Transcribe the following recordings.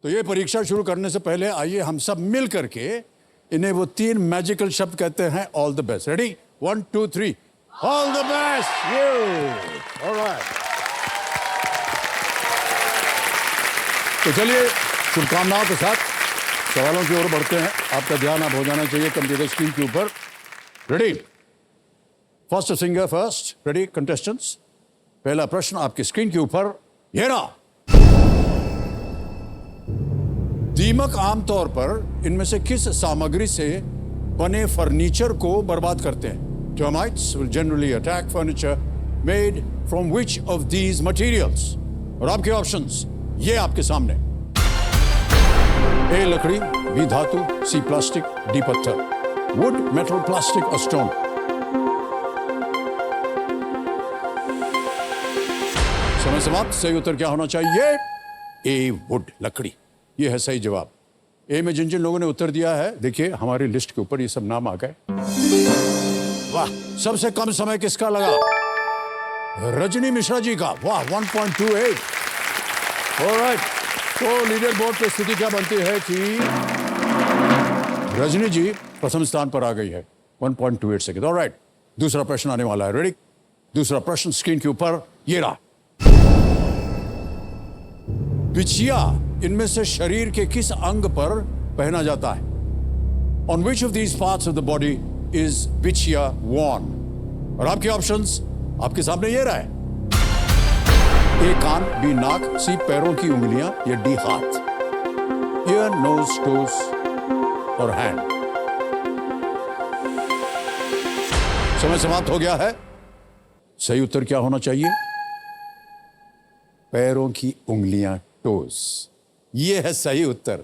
तो ये परीक्षा शुरू करने से पहले आइए हम सब मिल करके इन्हें वो 3 मैजिकल शब्द कहते हैं all the best. Ready? 1 2 3 all the best you. Alright, तो चलिए शुभकामनाओं के साथ सवालों की ओर बढ़ते हैं। आपका ध्यान अब हो जाना चाहिए कंप्यूटर स्क्रीन के ऊपर। Ready? First singer first. Ready contestants? पहला प्रश्न आपकी स्क्रीन के ऊपर ये रहा। दीमक आमतौर पर इनमें से किस सामग्री से बने फर्नीचर को बर्बाद करते हैं? Termites will generally attack furniture made from which of these materials? और आपके ऑप्शंस ये आपके सामने। ए लकड़ी, बी धातु, सी प्लास्टिक, डी पत्थर। वुड, मेटल, प्लास्टिक और स्टोन। समय समाप्त। सही उत्तर क्या होना चाहिए? ए वुड, लकड़ी। ये है सही जवाब। ए में जिन जिन लोगों ने उत्तर दिया है, देखिए हमारी लिस्ट के ऊपर ये सब नाम आ गए। वाह, सबसे कम समय किसका लगा? रजनी मिश्रा जी का। वाह, 1.28। ऑलराइट, तो लीडर बोर्ड पे स्थिति क्या बनती है कि रजनी जी प्रथम स्थान पर आ गई है 1.28 सेकंड। ऑलराइट, दूसरा प्रश्न आने वाला है। रेडी? दूसरा प्रश्न स्क्रीन के ऊपर ये रहा। बिछिया इनमें से शरीर के किस अंग पर पहना जाता है? On which of these parts of the body is bichya worn? और आपके ऑप्शंस आपके सामने ये रहा है। ए कान, बी नाक, सी पैरों की उंगलियां या डी हाथ। ईयर, नोज, टोस और हैंड। समय समाप्त हो गया है। सही उत्तर क्या होना चाहिए? पैरों की उंगलियां, टोस। ये है सही उत्तर।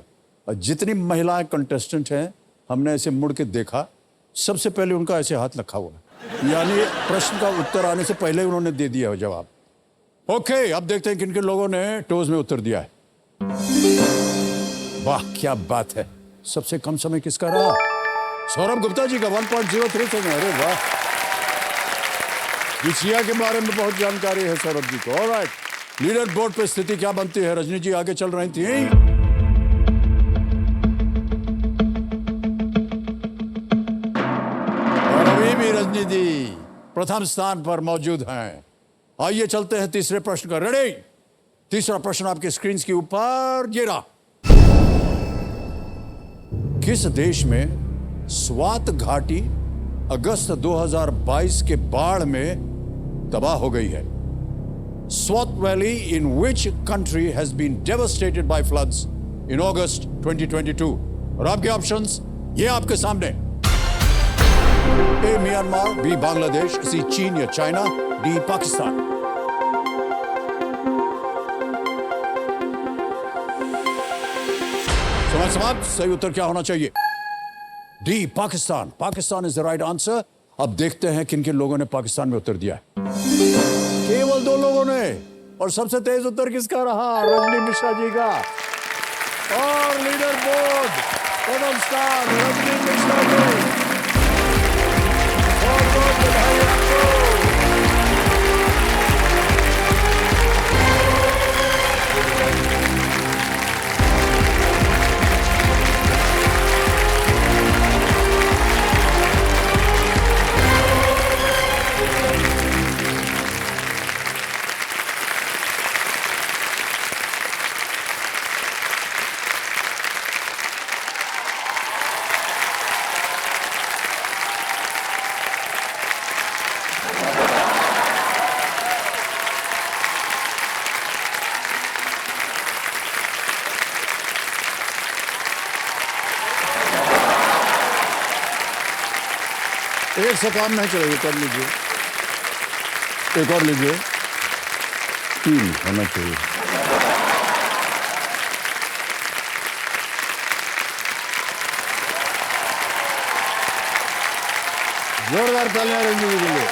और जितनी महिलाएं कंटेस्टेंट हैं, हमने ऐसे मुड़ के देखा, सबसे पहले उनका ऐसे हाथ रखा हुआ है, यानी प्रश्न का उत्तर आने से पहले उन्होंने दे दिया जवाब। ओके, अब देखते हैं किन किन लोगों ने टोस में उत्तर दिया है। वाह, क्या बात है। सबसे कम समय किसका रहा? सौरभ गुप्ता जी का 1.03 सेकंड। अरे वाह, बिछिया के बारे में बहुत जानकारी है सौरभ जी को। ऑलराइट, लीडर बोर्ड पे स्थिति क्या बनती है? रजनी जी आगे चल रही थी और अभी भी रजनी जी प्रथम स्थान पर मौजूद हैं। आइए चलते हैं तीसरे प्रश्न का। रेडी? तीसरा प्रश्न आपके स्क्रीन के ऊपर ये रहा। किस देश में स्वात घाटी अगस्त 2022 के बाढ़ में तबाह हो गई है? Swat Valley in which country has been devastated by floods in August 2022? और आपके ऑप्शंस ये आपके सामने। ए म्यांमार, बी बांग्लादेश, सी चीन या चाइना, डी पाकिस्तान। समय समाप्त। सही उत्तर क्या होना चाहिए? D Pakistan. Pakistan is the right answer. अब देखते हैं किन किन लोगों ने पाकिस्तान में उत्तर दिया है। केवल 2 लोगों ने। और सबसे तेज उत्तर किसका रहा? रजनी मिश्रा जी का। और लीडर बोर्ड प्रथम स्थान रजनी मिश्रा जी। बहुत बधाई आपको। एक से काम नहीं चलेगा, कर लीजिए। एक और लीजिए। 3 होना चाहिए। जोरदार तालियां रजनी जी के लिए।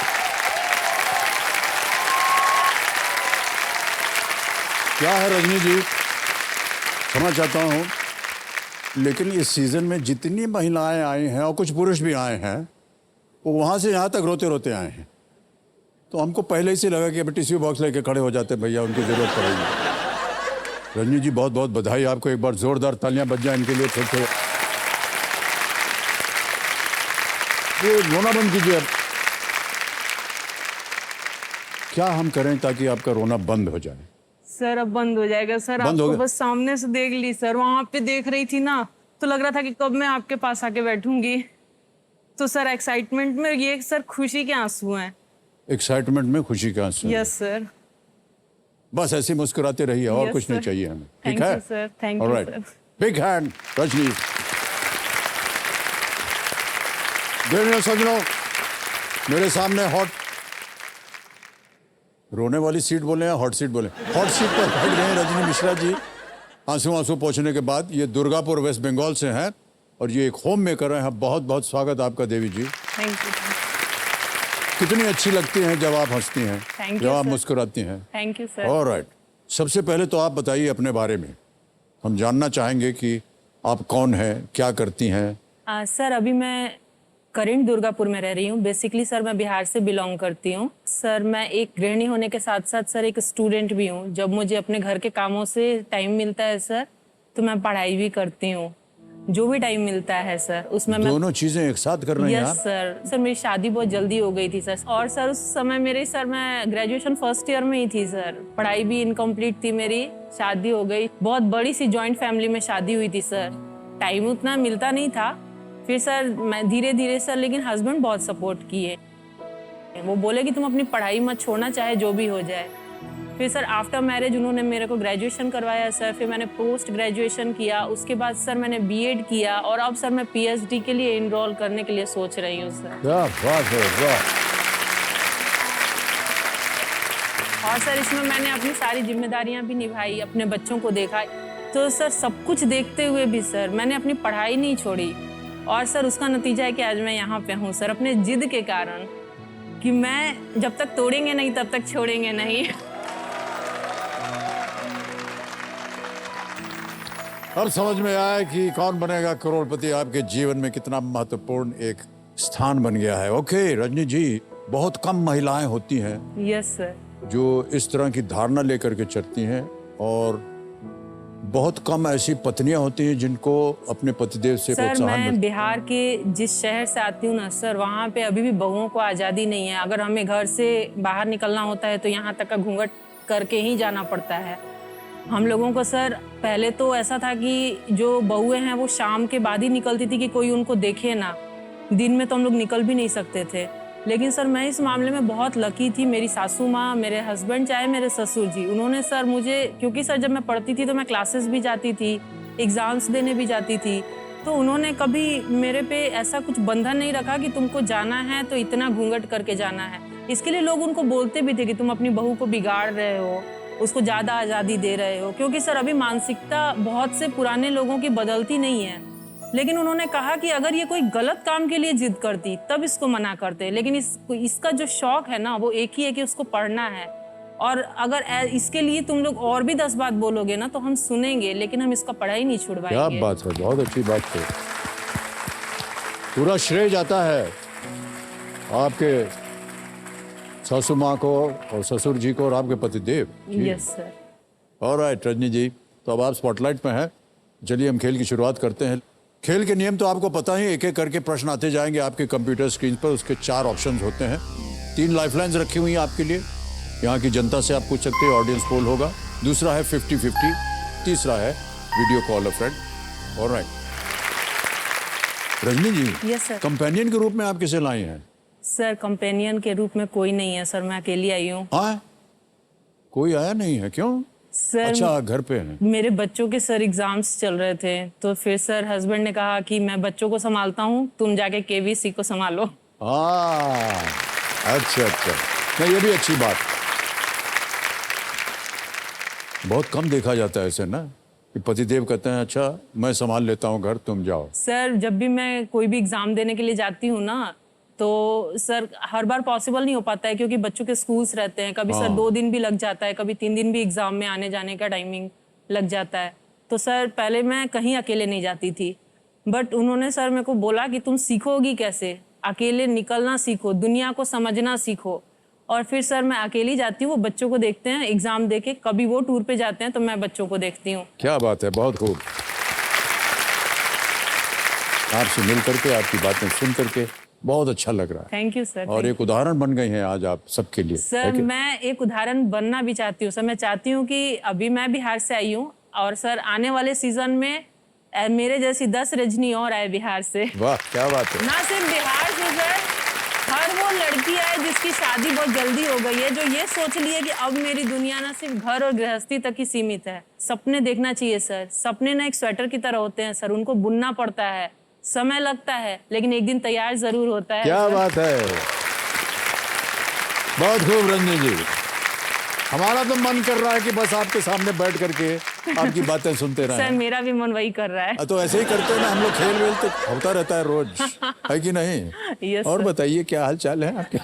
क्या है रजनी जी, समझ चाहता हूं, लेकिन इस सीजन में जितनी महिलाएं आई हैं और कुछ पुरुष भी आए हैं, वो वहाँ से यहाँ तक रोते रोते आए हैं। तो हमको पहले ही से लगा कि अब टिश्यू बॉक्स लेके खड़े हो जाते, भैया उनकी ज़रूरत पड़ेगी। रजनी जी बहुत बहुत बधाई आपको, एक बार जोरदार तालियां बज जाए इनके लिए। थोड़े ये रोना बंद कीजिए अब। क्या हम करें ताकि आपका रोना बंद हो जाए? सर अब बंद हो जाएगा सर। बंद हो आपको गया? बस सामने से देख ली सर, वहां पे देख रही थी ना, तो लग रहा था कि कब मैं आपके पास आके बैठूंगी। तो सर एक्साइटमेंट में ये सर खुशी के आंसू हैं। एक्साइटमेंट में खुशी का आंसू? Yes sir. बस ऐसे मुस्कुराते रहिए, और Yes, कुछ नहीं sir. चाहिए हमें, थैंक ठीक है? You sir, thank you alright, sir. Big hand Rajni. देखिए सजनों, मेरे सामने हॉट, रोने वाली सीट बोले या हॉट सीट बोले, हॉट सीट पर बैठ गए हैं रजनी मिश्रा जी। आंसू आंसू पहुंचने के बाद ये दुर्गापुर वेस्ट बंगाल से हैं और ये एक होम मेकर हैं। बहुत बहुत स्वागत आपका देवी जी। Thank you. कितनी अच्छी लगती हैं जब आप हंसती हैं, Thank you, जब आप sir. मुस्कुराती हैं। Thank you sir. ऑलराइट, सबसे पहले तो आप बताइए अपने बारे में। हम जानना चाहेंगे कि आप कौन हैं, क्या करती हैं। सर अभी मैं करेंट दुर्गापुर में रह रही हूँ। बेसिकली सर मैं बिहार से बिलोंग करती हूँ। सर मैं एक गृहिणी होने के साथ साथ सर एक स्टूडेंट भी हूँ। जब मुझे अपने घर के कामों से टाइम मिलता है सर, तो मैं पढ़ाई भी करती हूँ। जो भी टाइम मिलता है सर उसमें मैं दोनों चीजें एक साथ कर रहे हैं यस आप? सर मेरी शादी बहुत जल्दी हो गई थी सर। और सर उस समय मेरे सर मैं ग्रेजुएशन फर्स्ट ईयर में ही थी सर। पढ़ाई भी इनकम्प्लीट थी मेरी, शादी हो गई। बहुत बड़ी सी जॉइंट फैमिली में शादी हुई थी सर। टाइम उतना मिलता नहीं था। फिर सर मैं धीरे धीरे सर, लेकिन हस्बैंड बहुत सपोर्ट किए। वो बोले कि तुम अपनी पढ़ाई मत छोड़ना, चाहे जो भी हो जाए। फिर सर आफ्टर मैरिज उन्होंने मेरे को ग्रेजुएशन करवाया सर। फिर मैंने पोस्ट ग्रेजुएशन किया, उसके बाद सर मैंने बीएड किया और अब सर मैं पीएचडी के लिए इनरोल करने के लिए सोच रही हूँ सर। क्या बात है, वाह। और सर इसमें मैंने अपनी सारी जिम्मेदारियां भी निभाई, अपने बच्चों को देखा। तो सर सब कुछ देखते हुए भी सर मैंने अपनी पढ़ाई नहीं छोड़ी। और सर उसका नतीजा है कि आज मैं यहाँ पे हूँ सर, अपने जिद के कारण कि मैं जब तक तोड़ेंगे नहीं तब तक छोड़ेंगे नहीं। अब समझ में आया कि कौन बनेगा करोड़पति आपके जीवन में कितना महत्वपूर्ण एक स्थान बन गया है। ओके रजनी जी, बहुत कम महिलाएं होती हैं यस सर। जो इस तरह की धारणा लेकर के चलती हैं, और बहुत कम ऐसी पत्नियां होती हैं जिनको अपने पतिदेव से सर प्रोत्साहन मैं मिलता बिहार के जिस शहर से आती हूँ ना सर, वहाँ पे अभी भी बहुओं को आज़ादी नहीं है। अगर हमें घर से बाहर निकलना होता है तो यहाँ तक का घूंघट करके ही जाना पड़ता है। हम लोगों को सर पहले तो ऐसा था कि जो बहुएं हैं वो शाम के बाद ही निकलती थी कि कोई उनको देखे ना। दिन में तो हम लोग निकल भी नहीं सकते थे। लेकिन सर मैं इस मामले में बहुत लकी थी। मेरी सासू माँ, मेरे हस्बैंड, चाहे मेरे ससुर जी, उन्होंने सर मुझे, क्योंकि सर जब मैं पढ़ती थी तो मैं क्लासेस भी जाती थी, एग्जाम्स देने भी जाती थी, तो उन्होंने कभी मेरे पे ऐसा कुछ बंधन नहीं रखा कि तुमको जाना है तो इतना घूंघट करके जाना है। इसके लिए लोग उनको बोलते भी थे कि तुम अपनी बहू को बिगाड़ रहे हो, उसको ज़्यादा आज़ादी दे रहे हो। क्योंकि सर अभी मानसिकता बहुत से पुराने लोगों की बदलती नहीं है। लेकिन उन्होंने कहा कि अगर ये कोई गलत काम के लिए जिद करती तब इसको मना करते, लेकिन इसका जो शौक है ना वो एक ही है कि उसको पढ़ना है। और अगर इसके लिए तुम लोग और भी 10 बात बोलोगे ना तो हम सुनेंगे, लेकिन हम इसका पढ़ाई नहीं छुड़वाएंगे। क्या बात है, बहुत अच्छी बात है। पूरा श्रेय जाता है आपके सासू माँ को और ससुर जी को और आपके पतिदेव। Yes sir. ऑलराइट रजनी जी, तो अब आप स्पॉटलाइट में हैं। चलिए हम खेल की शुरुआत करते हैं। खेल के नियम तो आपको पता ही, एक एक करके प्रश्न आते जाएंगे आपके कंप्यूटर स्क्रीन पर। उसके 4 ऑप्शंस होते हैं। 3 लाइफलाइंस रखी हुई हैं आपके लिए। यहाँ की जनता से आप पूछ सकते हैं, ऑडियंस पोल होगा। दूसरा है 50-50, तीसरा है video call a friend. Alright Rajni ji, yes sir. Companion के रूप में आप किसे लाए हैं? सर कंपेनियन के रूप में कोई नहीं है सर, मैं अकेली आई हूँ। हाँ, कोई आया नहीं है, क्यों? सर अच्छा, घर पे हैं। मेरे बच्चों के सर एग्जाम्स चल रहे थे, तो फिर सर हस्बैंड ने कहा कि मैं बच्चों को संभालता हूँ, तुम जाके केवीसी को संभालो। हाँ, अच्छा अच्छा, नहीं ये भी अच्छी बात। बहुत कम देखा जाता है ऐसे ना, कि पतिदेव कहते हैं अच्छा मैं संभाल लेता हूँ घर, तुम जाओ। सर जब भी मैं कोई भी एग्जाम देने के लिए जाती हूँ ना, तो सर हर बार पॉसिबल नहीं हो पाता है, क्योंकि बच्चों के स्कूल्स रहते हैं। कभी सर 2 दिन भी लग जाता है, कभी 3 दिन भी एग्जाम में आने जाने का टाइमिंग लग जाता है। तो सर पहले मैं कहीं अकेले नहीं जाती थी, बट उन्होंने सर मेरे को बोला कि तुम सीखोगी कैसे, अकेले निकलना सीखो, दुनिया को समझना सीखो। और फिर सर मैं अकेली जाती हूँ, वो बच्चों को देखते हैं एग्जाम देके, कभी वो टूर पे जाते हैं तो मैं बच्चों को देखती हूँ। क्या बात है, बहुत खूब। आपसे मिल करके, आपकी बातें सुन करके बहुत अच्छा लग रहा है। Thank you sir. और एक उदाहरण बन गई हैं आज आप सबके लिए। सर मैं एक उदाहरण बनना भी चाहती हूँ सर। मैं चाहती हूँ कि अभी मैं बिहार से आई हूँ और सर आने वाले सीजन में मेरे जैसी 10 रजनी और आए बिहार से। वाह, क्या बात है। ना सिर्फ बिहार से सर, हर वो लड़की आए जिसकी शादी बहुत जल्दी हो गई है, जो ये सोच ली है कि अब मेरी दुनिया ना सिर्फ घर और गृहस्थी तक ही सीमित है। सपने देखना चाहिए सर। सपने ना एक स्वेटर की तरह होते हैं सर, उनको बुनना पड़ता है, समय लगता है, लेकिन एक दिन तैयार जरूर होता है। क्या बात है, बहुत खूब रंजन जी। हमारा तो मन कर रहा है कि बस आपके सामने बैठ करके आपकी बातें सुनते सर रहें। मेरा भी मन वही कर रहा है। तो ऐसे ही करते हैं ना हम लोग, खेल वेल तो होता रहता है रोज, है कि नहीं? यस और सर। बताइए क्या हाल चाल है आपके?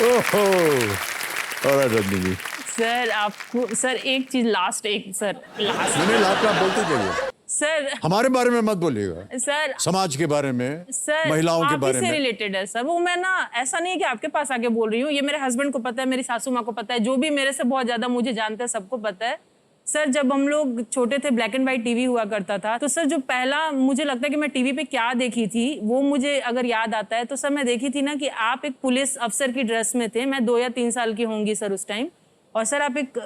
ओहो, और रंजन जी सर आपको सर एक चीज लास्ट मैंने लापता बोलते जाइए। सर हमारे बारे में मत बोलिएगा, सर समाज के बारे में, सर महिलाओं के आप बारे ही से में। रिलेटेड है सर। वो मैं ना, ऐसा नहीं है कि आपके पास आके बोल रही हूँ, ये मेरे हस्बैंड को पता है, मेरी सासू माँ को पता है, जो भी मेरे से बहुत ज्यादा मुझे जानते हैं सबको पता है। सर जब हम लोग छोटे थे, ब्लैक एंड व्हाइट टीवी हुआ करता था, तो सर जो पहला मुझे लगता है कि मैं टीवी पे क्या देखी थी वो मुझे अगर याद आता है, तो सर मैं देखी थी ना कि आप एक पुलिस अफसर की ड्रेस में थे। मैं 2 या 3 साल की होंगी सर उस टाइम। और सर आप एक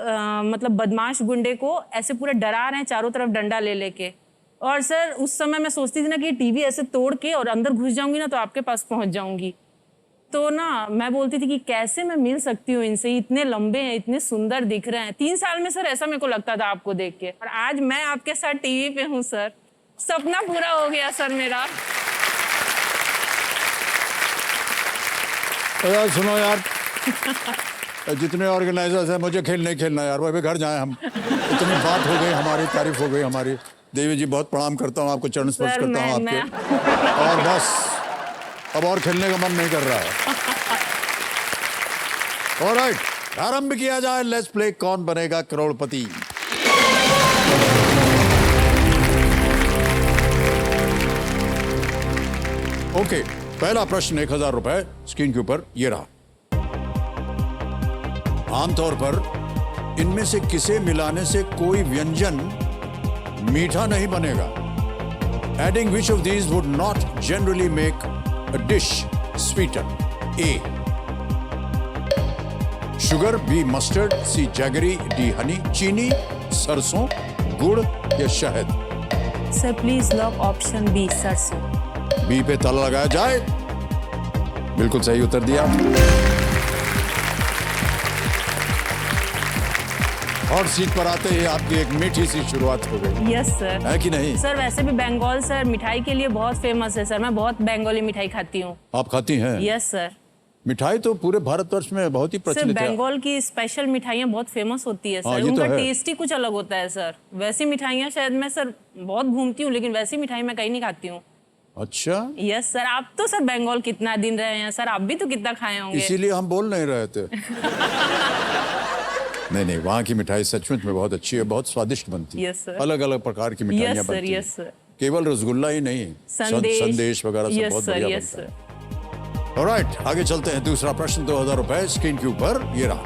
मतलब बदमाश गुंडे को ऐसे पूरे डरा रहे हैं चारों तरफ डंडा ले लेके। और सर उस समय मैं सोचती थी ना कि टीवी ऐसे तोड़ के और अंदर घुस जाऊंगी ना तो आपके पास पहुंच जाऊंगी। तो ना मैं बोलती थी कि कैसे मैं मिल सकती हूँ इनसे, इतने लंबे हैं, इतने सुंदर दिख रहे हैं। 3 साल में सर ऐसा मेरे को लगता था आपको देख के, और आज मैं आपके साथ टीवी पे हूँ सर। सपना पूरा हो गया सर मेरा। तो यार सुनो यार, जितने ऑर्गेनाइजर्स हैं, मुझे खेल नहीं खेलना यार, वो भी घर जाएं हम। इतनी बात हो गई हमारी, तारीफ हो गई हमारी। देवी जी बहुत प्रणाम करता हूँ आपको, चरण स्पर्श करता हूँ आपके। और बस अब और खेलने का मन नहीं कर रहा है। ऑलराइट, आरंभ किया जाए। लेट्स प्ले कौन बनेगा करोड़पति। ओके, पहला प्रश्न 1000 रुपए स्क्रीन के ऊपर ये रहा। आमतौर पर इनमें से किसे मिलाने से कोई व्यंजन मीठा नहीं बनेगा? Adding which of these would not generally make a dish sweeter? A. Sugar, B. Mustard, C. Jaggery, D. Honey, चीनी, सरसों, गुड़ या शहद? Sir please lock option B, सरसों। बी पे ताला लगाया जाए। बिल्कुल सही उत्तर दिया। और सीट पर आते ही आपकी एक मीठी सी शुरुआत हो गई। Yes sir. है कि नहीं? सर वैसे भी बंगाल सर मिठाई के लिए बहुत फेमस है सर। मैं बहुत बंगाली मिठाई खाती हूँ। आप खाती हैं? Yes sir. मिठाई तो पूरे भारतवर्ष में बहुत ही सर प्रचलित है। बंगाल की स्पेशल मिठाइयाँ बहुत फेमस होती है हाँ, सर। ये तो उनका है। टेस्ट ही कुछ अलग होता है सर। वैसी मिठाइयाँ शायद मैं सर बहुत घूमती हूँ, लेकिन वैसी मिठाई मैं कहीं नहीं खाती हूँ। अच्छा, यस सर। आप तो सर बंगाल कितना दिन रहे हैं सर, आप भी तो कितना खाए होंगे। इसीलिए हम बोल नहीं रहे थे। नहीं, वहाँ की मिठाई सचमुच में बहुत अच्छी है, बहुत स्वादिष्ट बनती है। Yes, sir. अलग अलग प्रकार की मिठाइयाँ यस सर, बनती हैं। Yes sir. केवल रसगुल्ला ही नहीं, संदेश वगैरह सब यस बहुत सर, बढ़िया यस बनता सर। है। ऑलराइट, आगे चलते हैं। दूसरा प्रश्न 2000 रुपए स्क्रीन के ऊपर ये रहा।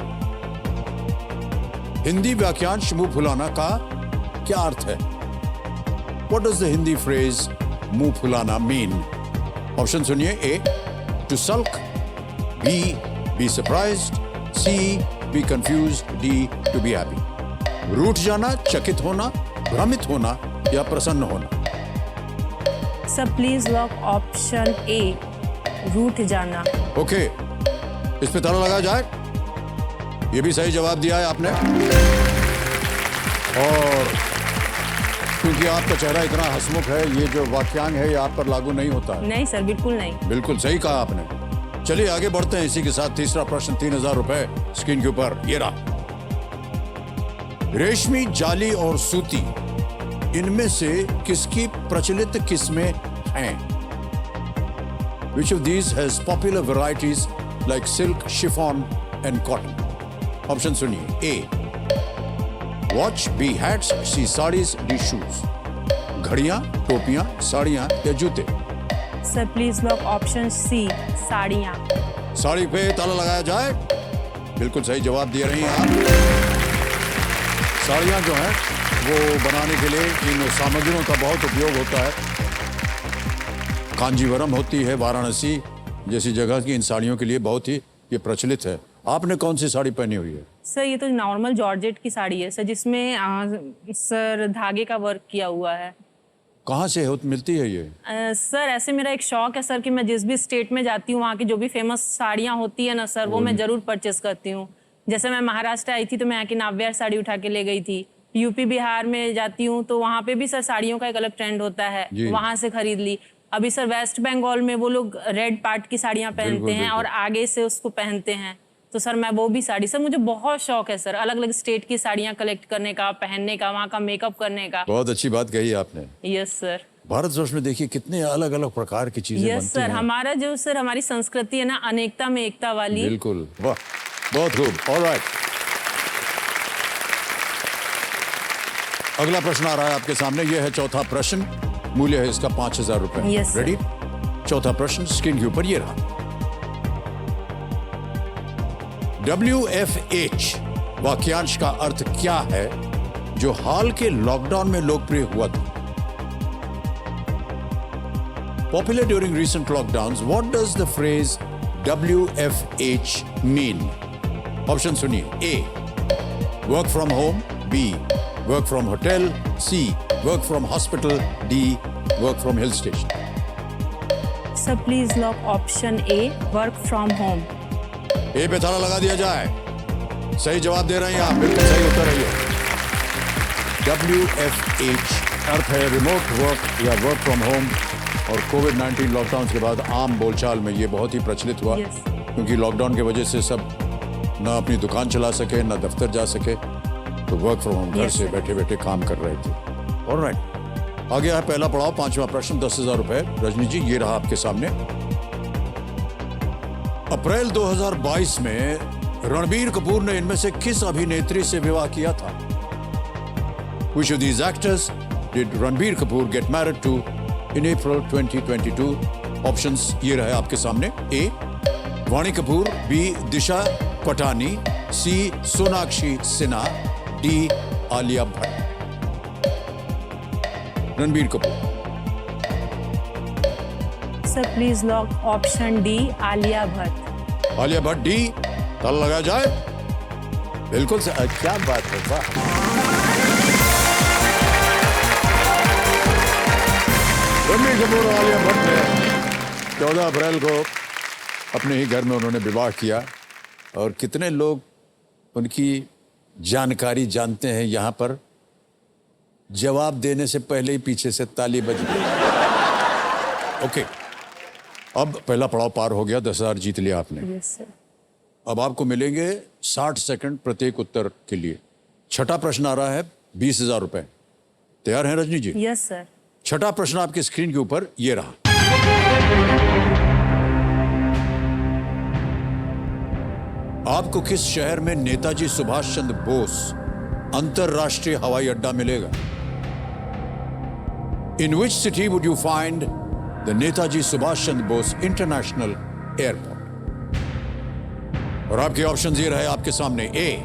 हिंदी वाक्यांश मुंह फुलाना का क्या अर्थ है? What does the Hindi phrase मुंह फुलाना mean? ऑप्शन सुनिए। A. To sulk, B. Be surprised, C. Be confused, D. To be happy. रूठ जाना, चकित होना, भ्रमित होना या प्रसन्न होना? सर प्लीज लॉक ऑप्शन ए, रूठ जाना। ओके, इस पे ताला लगा जाए। ये भी सही जवाब दिया है आपने। और क्योंकि आपका चेहरा इतना हंसमुख है, ये जो वाक्यांश है ये आप पर लागू नहीं होता है। नहीं सर, बिल्कुल नहीं। बिल्कुल सही कहा आपने। चलिए आगे बढ़ते हैं। इसी के साथ तीसरा प्रश्न 3000 रुपए स्क्रीन के ऊपर ये रहा। रेशमी, जाली और सूती, इनमें से किसकी प्रचलित किस्में हैं? Which of these has popular varieties like silk, chiffon and cotton? Option सुनिए। A. Watch, B. Hats, C. Sarees, D. Shoes. घड़ियां, टोपियां, साड़ियां या जूते? Sir please lock option C, साड़ियाँ। साड़ी पे ताला लगाया जाए। बिल्कुल सही जवाब दे रही हैं आप। साड़ियाँ जो हैं वो बनाने के लिए इन सामग्रियों का बहुत उपयोग होता है। कांजीवरम होती है, वाराणसी जैसी जगह की इन साड़ियों के लिए बहुत ही ये प्रचलित है। आपने कौन सी साड़ी पहनी हुई है? सर ये तो नॉर्मल जॉर्जेट की साड़ी है सर, जिसमें सर धागे का वर्क किया हुआ है। कहाँ से मिलती है ये? सर ऐसे मेरा एक शौक है सर कि मैं जिस भी स्टेट में जाती हूँ वहाँ की जो भी फेमस साड़ियाँ होती है ना सर, वो मैं जरूर परचेस करती हूँ। जैसे मैं महाराष्ट्र आई थी तो मैं यहाँ की नाव्यार साड़ी उठा के ले गई थी। यूपी बिहार में जाती हूँ तो वहाँ पे भी सर साड़ियों का एक अलग ट्रेंड होता है, वहाँ से खरीद ली। अभी सर वेस्ट बंगाल में वो लोग रेड पार्ट की साड़ियाँ पहनते हैं और आगे से उसको पहनते हैं, तो सर मैं वो भी साड़ी, सर मुझे बहुत शौक है सर अलग अलग स्टेट की साड़ियाँ कलेक्ट करने का, पहनने का, वहाँ का मेकअप करने का। बहुत अच्छी बात कही आपने। Yes sir. भारतवर्ष में देखिए कितने अलग अलग प्रकार की चीजें बनती यस सर, हैं। हमारा जो सर हमारी संस्कृति है ना, अनेकता में एकता वाली। बिल्कुल, वाह, बहुत खूब। ऑलराइट, अगला प्रश्न आ रहा है आपके सामने। यह है चौथा प्रश्न, मूल्य है इसका 5,000 रुपए। Yes, sir. रेडी? चौथा प्रश्न स्क्रीन के ऊपर ये रहा। WFH वाक्यांश का अर्थ क्या है जो हाल के लॉकडाउन में लोकप्रिय हुआ था? Popular during recent lockdowns, what does the phrase WFH mean? Option सुनिए। A, work from home. B, work from hotel. C, work from hospital. D, work from hill station. Sir please lock option A, work from home. A पे ताला लगा दिया जाए। सही जवाब दे रहे हैं आप, बिल्कुल सही उत्तर है ये। WFH अर्थ है रिमोट वर्क या वर्क फ्रॉम होम, और कोविड-19 लॉकडाउन के बाद आम बोलचाल में ये बहुत ही प्रचलित हुआ। Yes. क्योंकि लॉकडाउन की वजह से सब ना अपनी दुकान चला सके, ना दफ्तर जा सके, तो वर्क फ्रॉम होम घर Yes, से sir. बैठे बैठे काम कर रहे थे। ऑलराइट, आगे है पहला पड़ाव, पांचवा प्रश्न, 10,000 रुपए। रजनी जी, ये रहा आपके सामने। अप्रैल 2022 में रणबीर कपूर ने इनमें से किस अभिनेत्री से विवाह किया था? Which of these actors did Ranbir Kapoor get married to in April 2022? Options ये रहे आपके सामने। A, Vani Kapoor. B, Disha Patani. C, Sonakshi Sinha. D, Alia Bhatt. Ranbir Kapoor. Sir please lock option D, Alia Bhatt. Alia Bhatt D, ताला लगाया जाए। बिल्कुल से, क्या बात है, वाह। रणबीर कपूर और आलिया भट्ट ने 14 अप्रैल को अपने ही घर में उन्होंने विवाह किया, और कितने लोग उनकी जानकारी जानते हैं? यहाँ पर जवाब देने से पहले ही पीछे से ताली बज गई। ओके, अब पहला पड़ाव पार हो गया, 10,000 जीत लिया आपने। Yes sir. अब आपको मिलेंगे 60 सेकंड प्रत्येक उत्तर के लिए। छठा प्रश्न आ रहा है, 20,000 रुपए। तैयार हैं रजनी जी? Yes sir. छठा प्रश्न आपके स्क्रीन के ऊपर ये रहा। आपको किस शहर में नेताजी सुभाष चंद्र बोस अंतरराष्ट्रीय हवाई अड्डा मिलेगा? In which city would you find the Netaji Subhash Chandra Bose international airport? और आपके ऑप्शन ये रहे आपके सामने। A,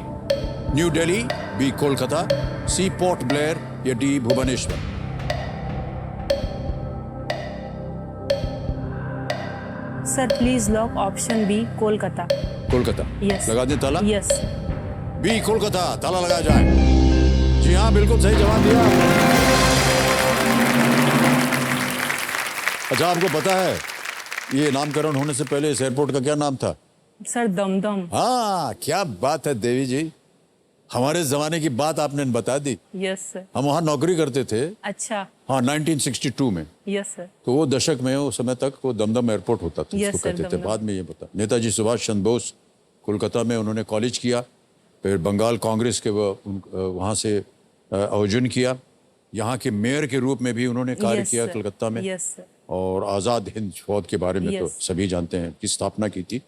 New Delhi. B, Kolkata. C, Port Blair. या D, Bhubaneswar. Sir please lock option B, Kolkata. Kolkata. Yes. लगा दें ताला? यस। बी, कोलकाता, ताला लगाया जाए। जी हाँ, बिल्कुल सही जवाब दिया। अच्छा, आपको पता है ये नामकरण होने से पहले इस एयरपोर्ट का क्या नाम था? सर दमदम। हाँ, क्या बात है देवी जी, हमारे जमाने की बात आपने बता दी। Yes sir. हम वहाँ नौकरी करते थे। अच्छा। हाँ, 1962 में। Yes sir. तो वो दशक में, उस समय तक वो दमदम एयरपोर्ट होता था, Yes, उसको sir, कहते थे। दमदम। बाद में ये बता, नेताजी सुभाष चंद्र बोस कोलकाता में उन्होंने कॉलेज किया, फिर बंगाल कांग्रेस के वहाँ से आयोजन किया। यहाँ के मेयर के रूप में भी उन्होंने कार्य Yes, किया sir. कलकत्ता में। Yes sir. और आज़ाद हिंद फौज के बारे में तो Yes. सभी जानते हैं कि स्थापना की थी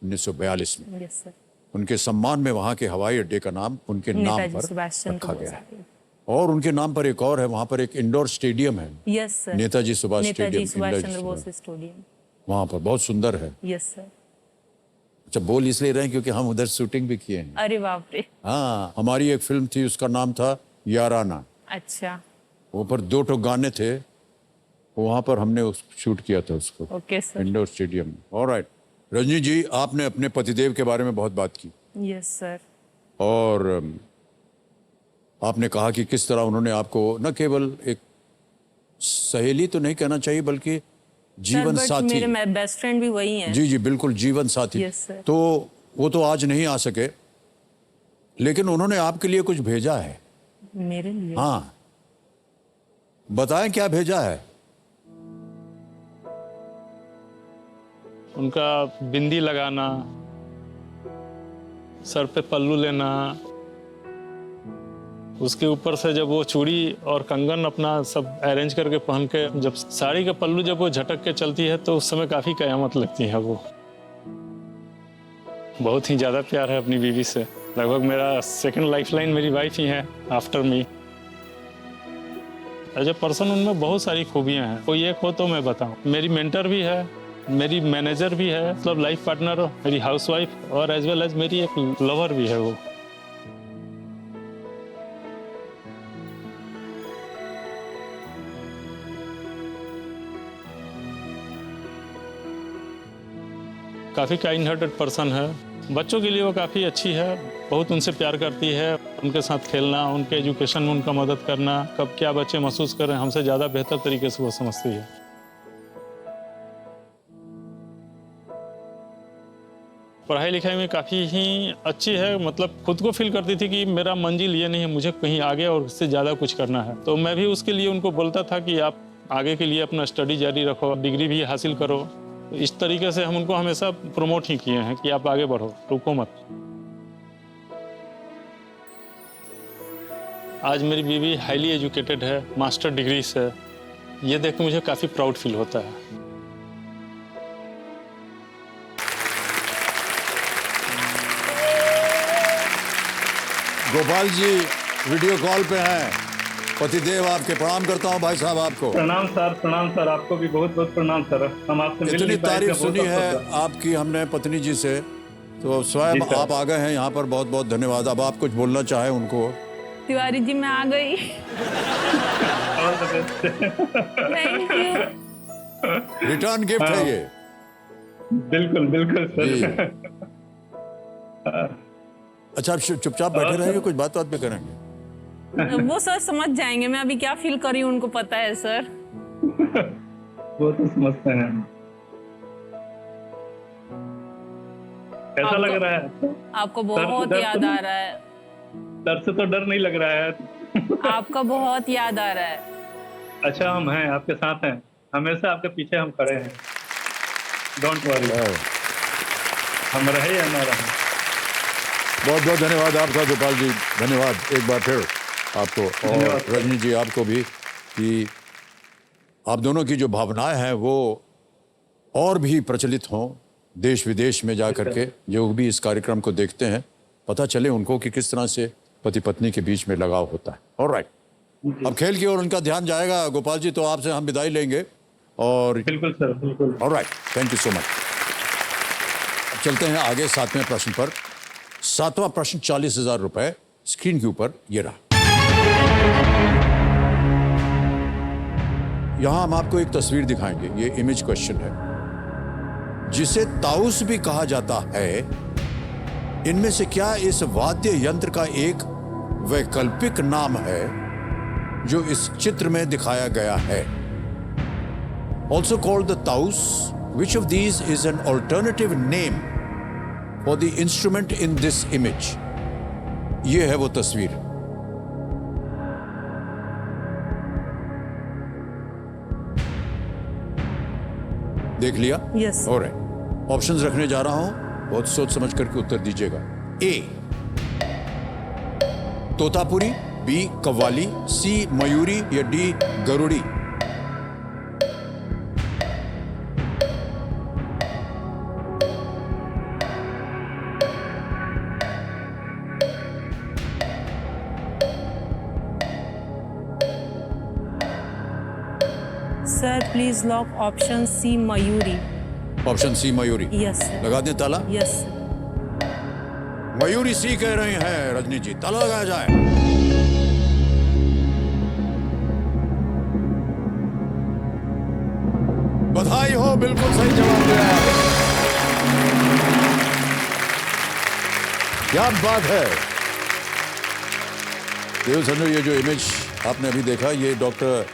1942 में। Yes sir. उनके सम्मान में वहाँ के हवाई अड्डे का नाम उनके नाम नेताजी पर सुभाष चंद्र रखा बोस। गया है। और उनके नाम पर एक और है, वहाँ पर एक इंडोर स्टेडियम है, yes sir, Netaji Subhash Netaji stadium, Subhash indoor Chandra Bose stadium. Stadium. वहाँ पर बहुत सुंदर है। Yes sir. अच्छा, बोल इसलिए रहे हैं क्योंकि हम उधर शूटिंग भी किए हैं। अरे बाप रे। हाँ, हमारी एक फिल्म थी, उसका नाम था याराना। अच्छा, वो पर 2 ठो गाने थे, वहाँ पर हमने शूट किया था उसको, okay sir. Indoor stadium. Alright Rajni ji, आपने अपने पतिदेव के बारे में बहुत बात की यस सर। और आपने कहा कि किस तरह उन्होंने आपको न केवल एक सहेली तो नहीं कहना चाहिए बल्कि जीवन सर, साथी। मेरे बेस्ट फ्रेंड भी वही हैं। जी जी बिल्कुल, जीवन साथी। Yes, sir. तो वो तो आज नहीं आ सके, लेकिन उन्होंने आपके लिए कुछ भेजा है। मेरे लिए? हाँ, बताएं क्या भेजा है। उनका बिंदी लगाना, सर पे पल्लू लेना, उसके ऊपर से जब वो चूड़ी और कंगन अपना सब अरेंज करके पहन के, जब साड़ी का पल्लू जब वो झटक के चलती है तो उस समय काफी कयामत लगती है। वो बहुत ही ज्यादा प्यार है अपनी बीवी से। लगभग मेरा सेकंड लाइफलाइन मेरी वाइफ ही है after me. As a person उनमें बहुत सारी खूबियां हैं, कोई एक हो तो मैं बताऊं। मेरी मेंटर भी है, मेरी मैनेजर भी है, मतलब लाइफ पार्टनर, मेरी हाउसवाइफ और एज वेल एज मेरी एक लवर भी है वो। काफ़ी काइंड हार्टेड पर्सन है। बच्चों के लिए वो काफ़ी अच्छी है, बहुत उनसे प्यार करती है। उनके साथ खेलना, उनके एजुकेशन में उनका मदद करना, कब क्या बच्चे महसूस करें हमसे ज़्यादा बेहतर तरीके से वो समझती है। पढ़ाई लिखाई में काफ़ी ही अच्छी है, मतलब खुद को फील करती थी कि मेरा मंजिल ये नहीं है, मुझे कहीं आगे और इससे ज़्यादा कुछ करना है। तो मैं भी उसके लिए उनको बोलता था कि आप आगे के लिए अपना स्टडी जारी रखो, डिग्री भी हासिल करो। इस तरीके से हम उनको हमेशा प्रमोट ही किए हैं कि आप आगे बढ़ो, रुको मत। आज मेरी बीवी हाईली एजुकेटेड है, मास्टर डिग्री से। ये देख के मुझे काफ़ी प्राउड फील होता है। गोपाल जी वीडियो कॉल पे हैं। पतिदेव आपके, प्रणाम करता हूँ भाई साहब आपको। प्रणाम सर, आपको भी बहुत बहुत प्रणाम सर। हम आपसे मिल इतनी नहीं पाए, तारीफ इसका बहुत सुनी है अफसोस है। आपकी हमने पत्नी जी से, तो स्वयं जी सर। आप आ गए हैं यहाँ पर, बहुत बहुत धन्यवाद। अब आप कुछ बोलना चाहें उनको। तिवारी जी मैं आ गई। All the best। Thank you. Return gift है ये। बिल्कुल बिल्कुल जी। सर। अच्छा, आप चुपचाप बैठे रहेंगे, कुछ बात भी करेंगे? वो सर समझ जाएंगे मैं अभी क्या फील कर रही हूँ, उनको पता है सर। वो तो समझते हैं। कैसा लग रहा है? आपको बहुत याद आ रहा है। डर से तो डर नहीं लग रहा है। आपका बहुत याद आ रहा है। अच्छा, हम हैं, आपके साथ हैं, हमेशा आपके पीछे हम खड़े हैं। डोंट वरी, हम रहे या ना रहे। बहुत बहुत धन्यवाद आपका गोपाल जी, धन्यवाद एक बार फिर आपको, और धन्यवाद। रजनी जी आपको भी, कि आप दोनों की जो भावनाएं हैं वो और भी प्रचलित हों, देश विदेश में जा करके जो भी इस कार्यक्रम को देखते हैं पता चले उनको कि किस तरह से पति पत्नी के बीच में लगाव होता है। ऑलराइट, अब खेल की ओर उनका ध्यान जाएगा। गोपाल जी, तो आपसे हम विदाई लेंगे और बिल्कुल सर, बिल्कुल। Alright, thank you so much. अब चलते हैं आगे 7वें प्रश्न पर। 7वां प्रश्न 40,000 रुपए स्क्रीन के ऊपर ये रहा। यहां हम आपको एक तस्वीर दिखाएंगे, ये इमेज क्वेश्चन है, जिसे ताउस भी कहा जाता है। इनमें से क्या इस वाद्य यंत्र का एक वैकल्पिक नाम है जो इस चित्र में दिखाया गया है? Also called the taus, which of these is an alternative name for the instrument in this image? ये है वो तस्वीर। देख लिया? यस। और ऑप्शंस रखने जा रहा हूं, बहुत सोच समझ करके उत्तर दीजिएगा। A Totapuri, B qawwali, C Mayuri या D Garudi? Sir please lock option C Mayuri. Option C Mayuri, yes sir. लगा दें ताला। यस। मयूरी सी कह रहे हैं रजनी जी, ताला लगाया जाए। बधाई हो, बिल्कुल सही जवाब दिया है। क्या बात है। देव संजू, ये जो इमेज आपने अभी देखा, ये डॉक्टर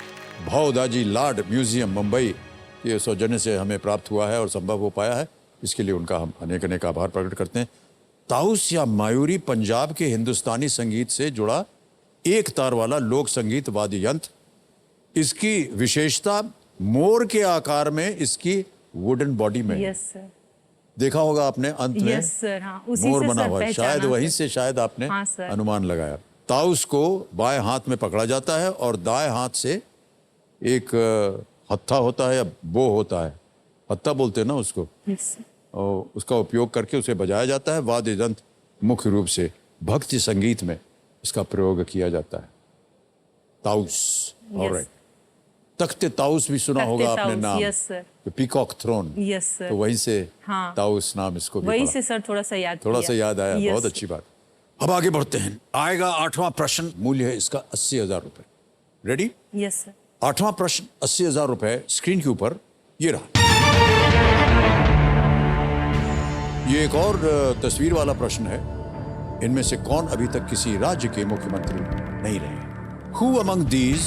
भावदाजी लाड म्यूजियम मुंबई के सौजन्य से हमें प्राप्त हुआ है और संभव हो पाया है। इसके लिए उनका हम अनेक अनेक आभार प्रकट करते हैं। ताउस या मायूरी पंजाब के हिंदुस्तानी संगीत से जुड़ा एक तार वाला लोक संगीत वाद्य यंत्र। इसकी विशेषता मोर के आकार में इसकी वुडन बॉडी में। Yes sir. देखा होगा आपने अंत में। Yes sir. हाँ, उसी मोर से बना सर हुआ है, पहचाना शायद सर। वहीं से शायद आपने हाँ, सर। अनुमान लगाया। ताउस को बाएं हाथ में पकड़ा जाता है और दाएं हाथ से एक हत्था होता है या बो होता है, हत्था बोलते हैं ना उसको, यस सर। और उसका उपयोग करके उसे बजाया जाता है। वाद्य यंत्र मुख्य रूप से भक्ति संगीत में इसका प्रयोग किया जाता है। ताउस। ऑलराइट। तख्ते ताउस भी सुना तख्ते होगा आपने ताउस, नाम। Yes sir. Peacock throne. Yes sir. तो वहीं से हाँ। ताउस नाम इसको भी वही पड़ा। से सर थोड़ा सा याद थोड़ा किया। सा याद आया। यस बहुत सर। अच्छी बात। अब आगे बढ़ते हैं। आएगा 8वां प्रश्न। मूल्य है इसका 80,000 रुपए। रेडी? Yes sir. 8वां प्रश्न 80,000 रुपए स्क्रीन के ऊपर ये रहा। ये एक और तस्वीर वाला प्रश्न है। इनमें से कौन अभी तक किसी राज्य के मुख्यमंत्री नहीं रहे? Who among these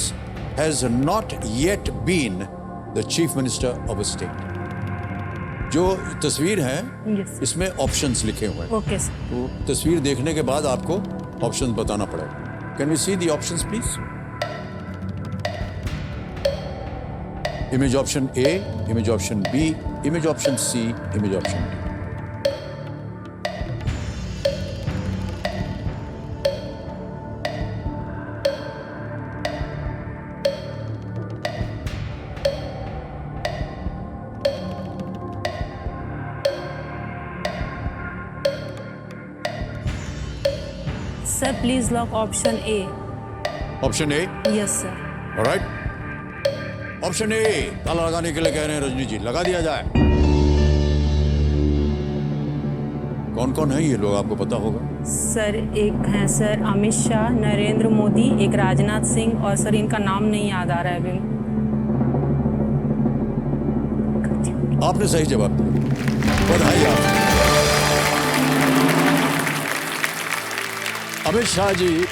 has not yet been the chief minister of a state? जो तस्वीर है यस। इसमें ऑप्शंस लिखे हुए हैं। Okay sir. तो तस्वीर देखने के बाद आपको ऑप्शंस बताना पड़ेगा। Can we see the options please? Image option A, image option B, image option C, image option D. Sir please lock option A. Option A. Yes sir. Alright. Option A ताला लगाने के लिए कह रहे हैं रजनी जी, लगा दिया जाए। कौन कौन है ये लोग, आपको पता होगा? सर एक हैं सर अमित शाह, नरेंद्र मोदी, एक राजनाथ सिंह, और सर इनका नाम नहीं याद आ रहा है अभी। आपने सही जवाब दिया, बधाई आपको। अमित शाह जी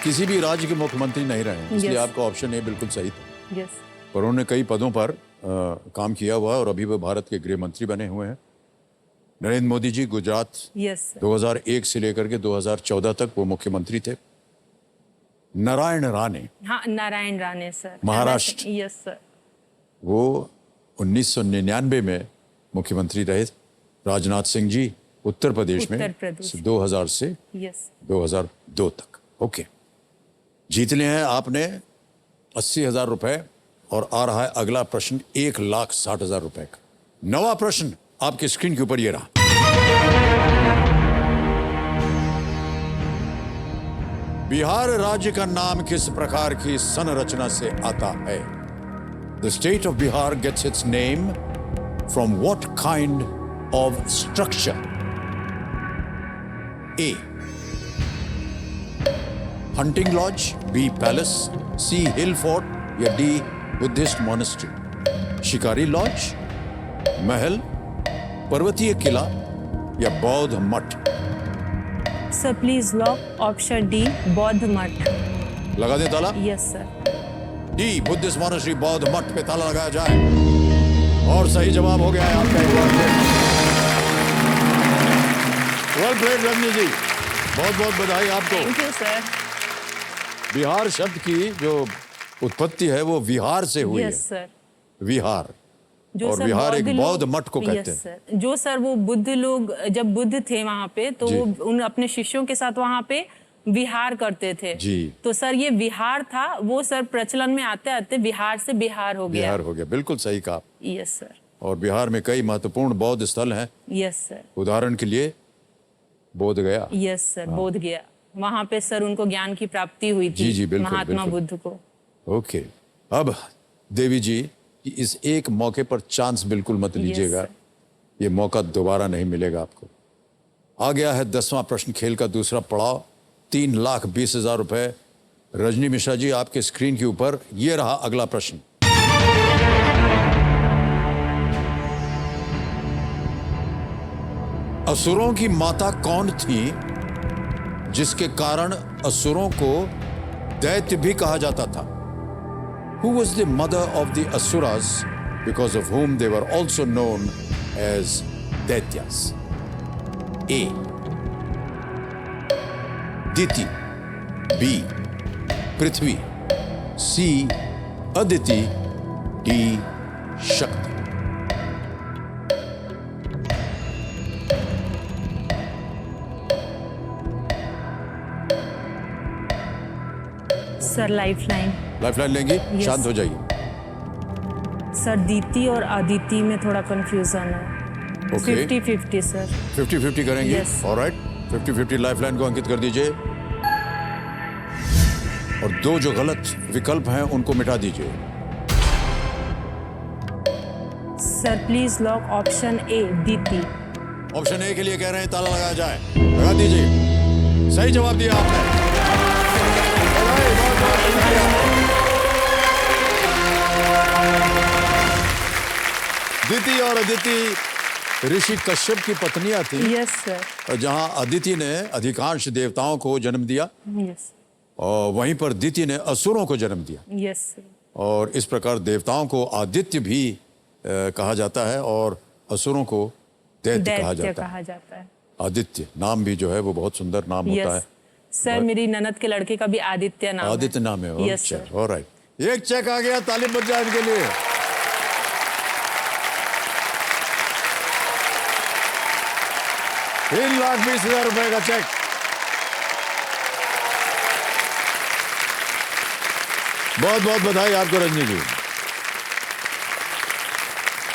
किसी भी राज्य के मुख्यमंत्री नहीं रहे, इसलिए Yes. आपका ऑप्शन ए बिल्कुल सही था। यस। पर उन्होंने कई पदों पर काम किया हुआ है और अभी वो भारत के गृह मंत्री बने हुए हैं। नरेंद्र मोदी जी गुजरात यस सर। 2001 से लेकर के 2014 तक वो मुख्यमंत्री थे। नारायण राणे हाँ, Narayan Rane sir, Maharashtra. Yes sir. वो 1999 में मुख्यमंत्री रहे। राजनाथ सिंह जी उत्तर प्रदेश में उत्तर प्रदेश। 2000 से यस। 2002 तक। ओके, जीत लिए हैं आपने 80,000 रुपए और आ रहा है अगला प्रश्न 1,60,000 रुपए का। नवा प्रश्न आपके स्क्रीन के ऊपर ये रहा। बिहार राज्य का नाम किस प्रकार की संरचना से आता है? The state of Bihar gets its name from what kind of structure? A. Hunting lodge, B. Palace, C. Hill fort या D. Buddhist monastery? शिकारी लॉज, महल, पर्वतीय किला या बौद्ध मठ? Sir please lock option D, बौद्ध मठ। लगा दे ताला। Yes sir. D Buddhist monastery बौद्ध मठ पे ताला लगाया जाए और सही जवाब हो गया है आपका एक बार फिर। वेल प्लेड रजनी जी, बहुत बहुत बधाई आपको। Thank you sir. बिहार शब्द की जो उत्पत्ति है वो विहार से हुई है। Yes sir. विहार, जो और सर विहार एक लोग- बौद्ध मठ को कहते यस हैं। सर। जो सर वो बुद्ध लोग जब बुद्ध थे वहाँ पे तो जी। वो उन अपने शिष्यों के साथ वहाँ पे विहार करते थे। जी। तो सर ये विहार था, वो सर प्रचलन में आते आते विहार से बिहार हो गया। बिहार हो गया, बिल्कुल सही कहा। Yes sir. और बिहार में कई महत्वपूर्ण बौद्ध स्थल हैं। Yes sir. उदाहरण के लिए बोध गया। यस सर, बोध गया। वहाँ पे सर उनको ज्ञान की प्राप्ति हुई थी। जी, जी, बिल्कुल, महात्मा बिल्कुल। बुद्ध को। ओके, अब देवी जी कि इस एक मौके पर चांस बिल्कुल मत लीजिएगा। sir. ये मौका दोबारा नहीं मिलेगा आपको। आ गया है 10वां प्रश्न, खेल का दूसरा पड़ाव, 3,20,000 रुपए। रजनी मिश्रा जी, आपके स्क्रीन के ऊपर ये रहा अगला प्रश्न। असुरों की माता कौन थी जिसके कारण असुरों को दैत्य भी कहा जाता था? Who was the mother of the Asuras, because of whom they were also known as Daityas? A. Diti. B. Prithvi. C. Aditi. D. Shakti. Sir lifeline. Lifeline लेंगी? शांत हो जाइए। सर दीति और अदिति में थोड़ा कंफ्यूजन है। Okay. 50-50 सर। 50-50 करेंगे? Yes. Alright, 50-50 lifeline को अंकित कर दीजिए और दो जो गलत विकल्प हैं उनको मिटा दीजिए। Sir please lock option A Diti. Option A के लिए कह रहे हैं ताला लगाया जाए, लगा दीजिए। सही जवाब दिया आपने। बधाई, बहुत बहुत बधाई आपको। दीति और अदिति ऋषि कश्यप की पत्नियां थी, यस सर। और जहां अदिति ने अधिकांश देवताओं को जन्म दिया यस और वहीं पर दिति ने असुरों को जन्म दिया। Yes sir. और इस प्रकार देवताओं को आदित्य भी कहा जाता है और असुरों को दैत्य कहा दैत्य जाता है। कहा जाता है। आदित्य नाम भी जो है वो बहुत सुंदर नाम होता है। यस सर, मेरी ननद के लड़के का भी आदित्य नाम है। आदित्य नाम है। Yes sir. ऑलराइट, एक चेक आ गया, ताली बज जाए इनके लिए। ₹3,20,000 का चेक। बहुत बहुत बधाई आपको रजनी जी।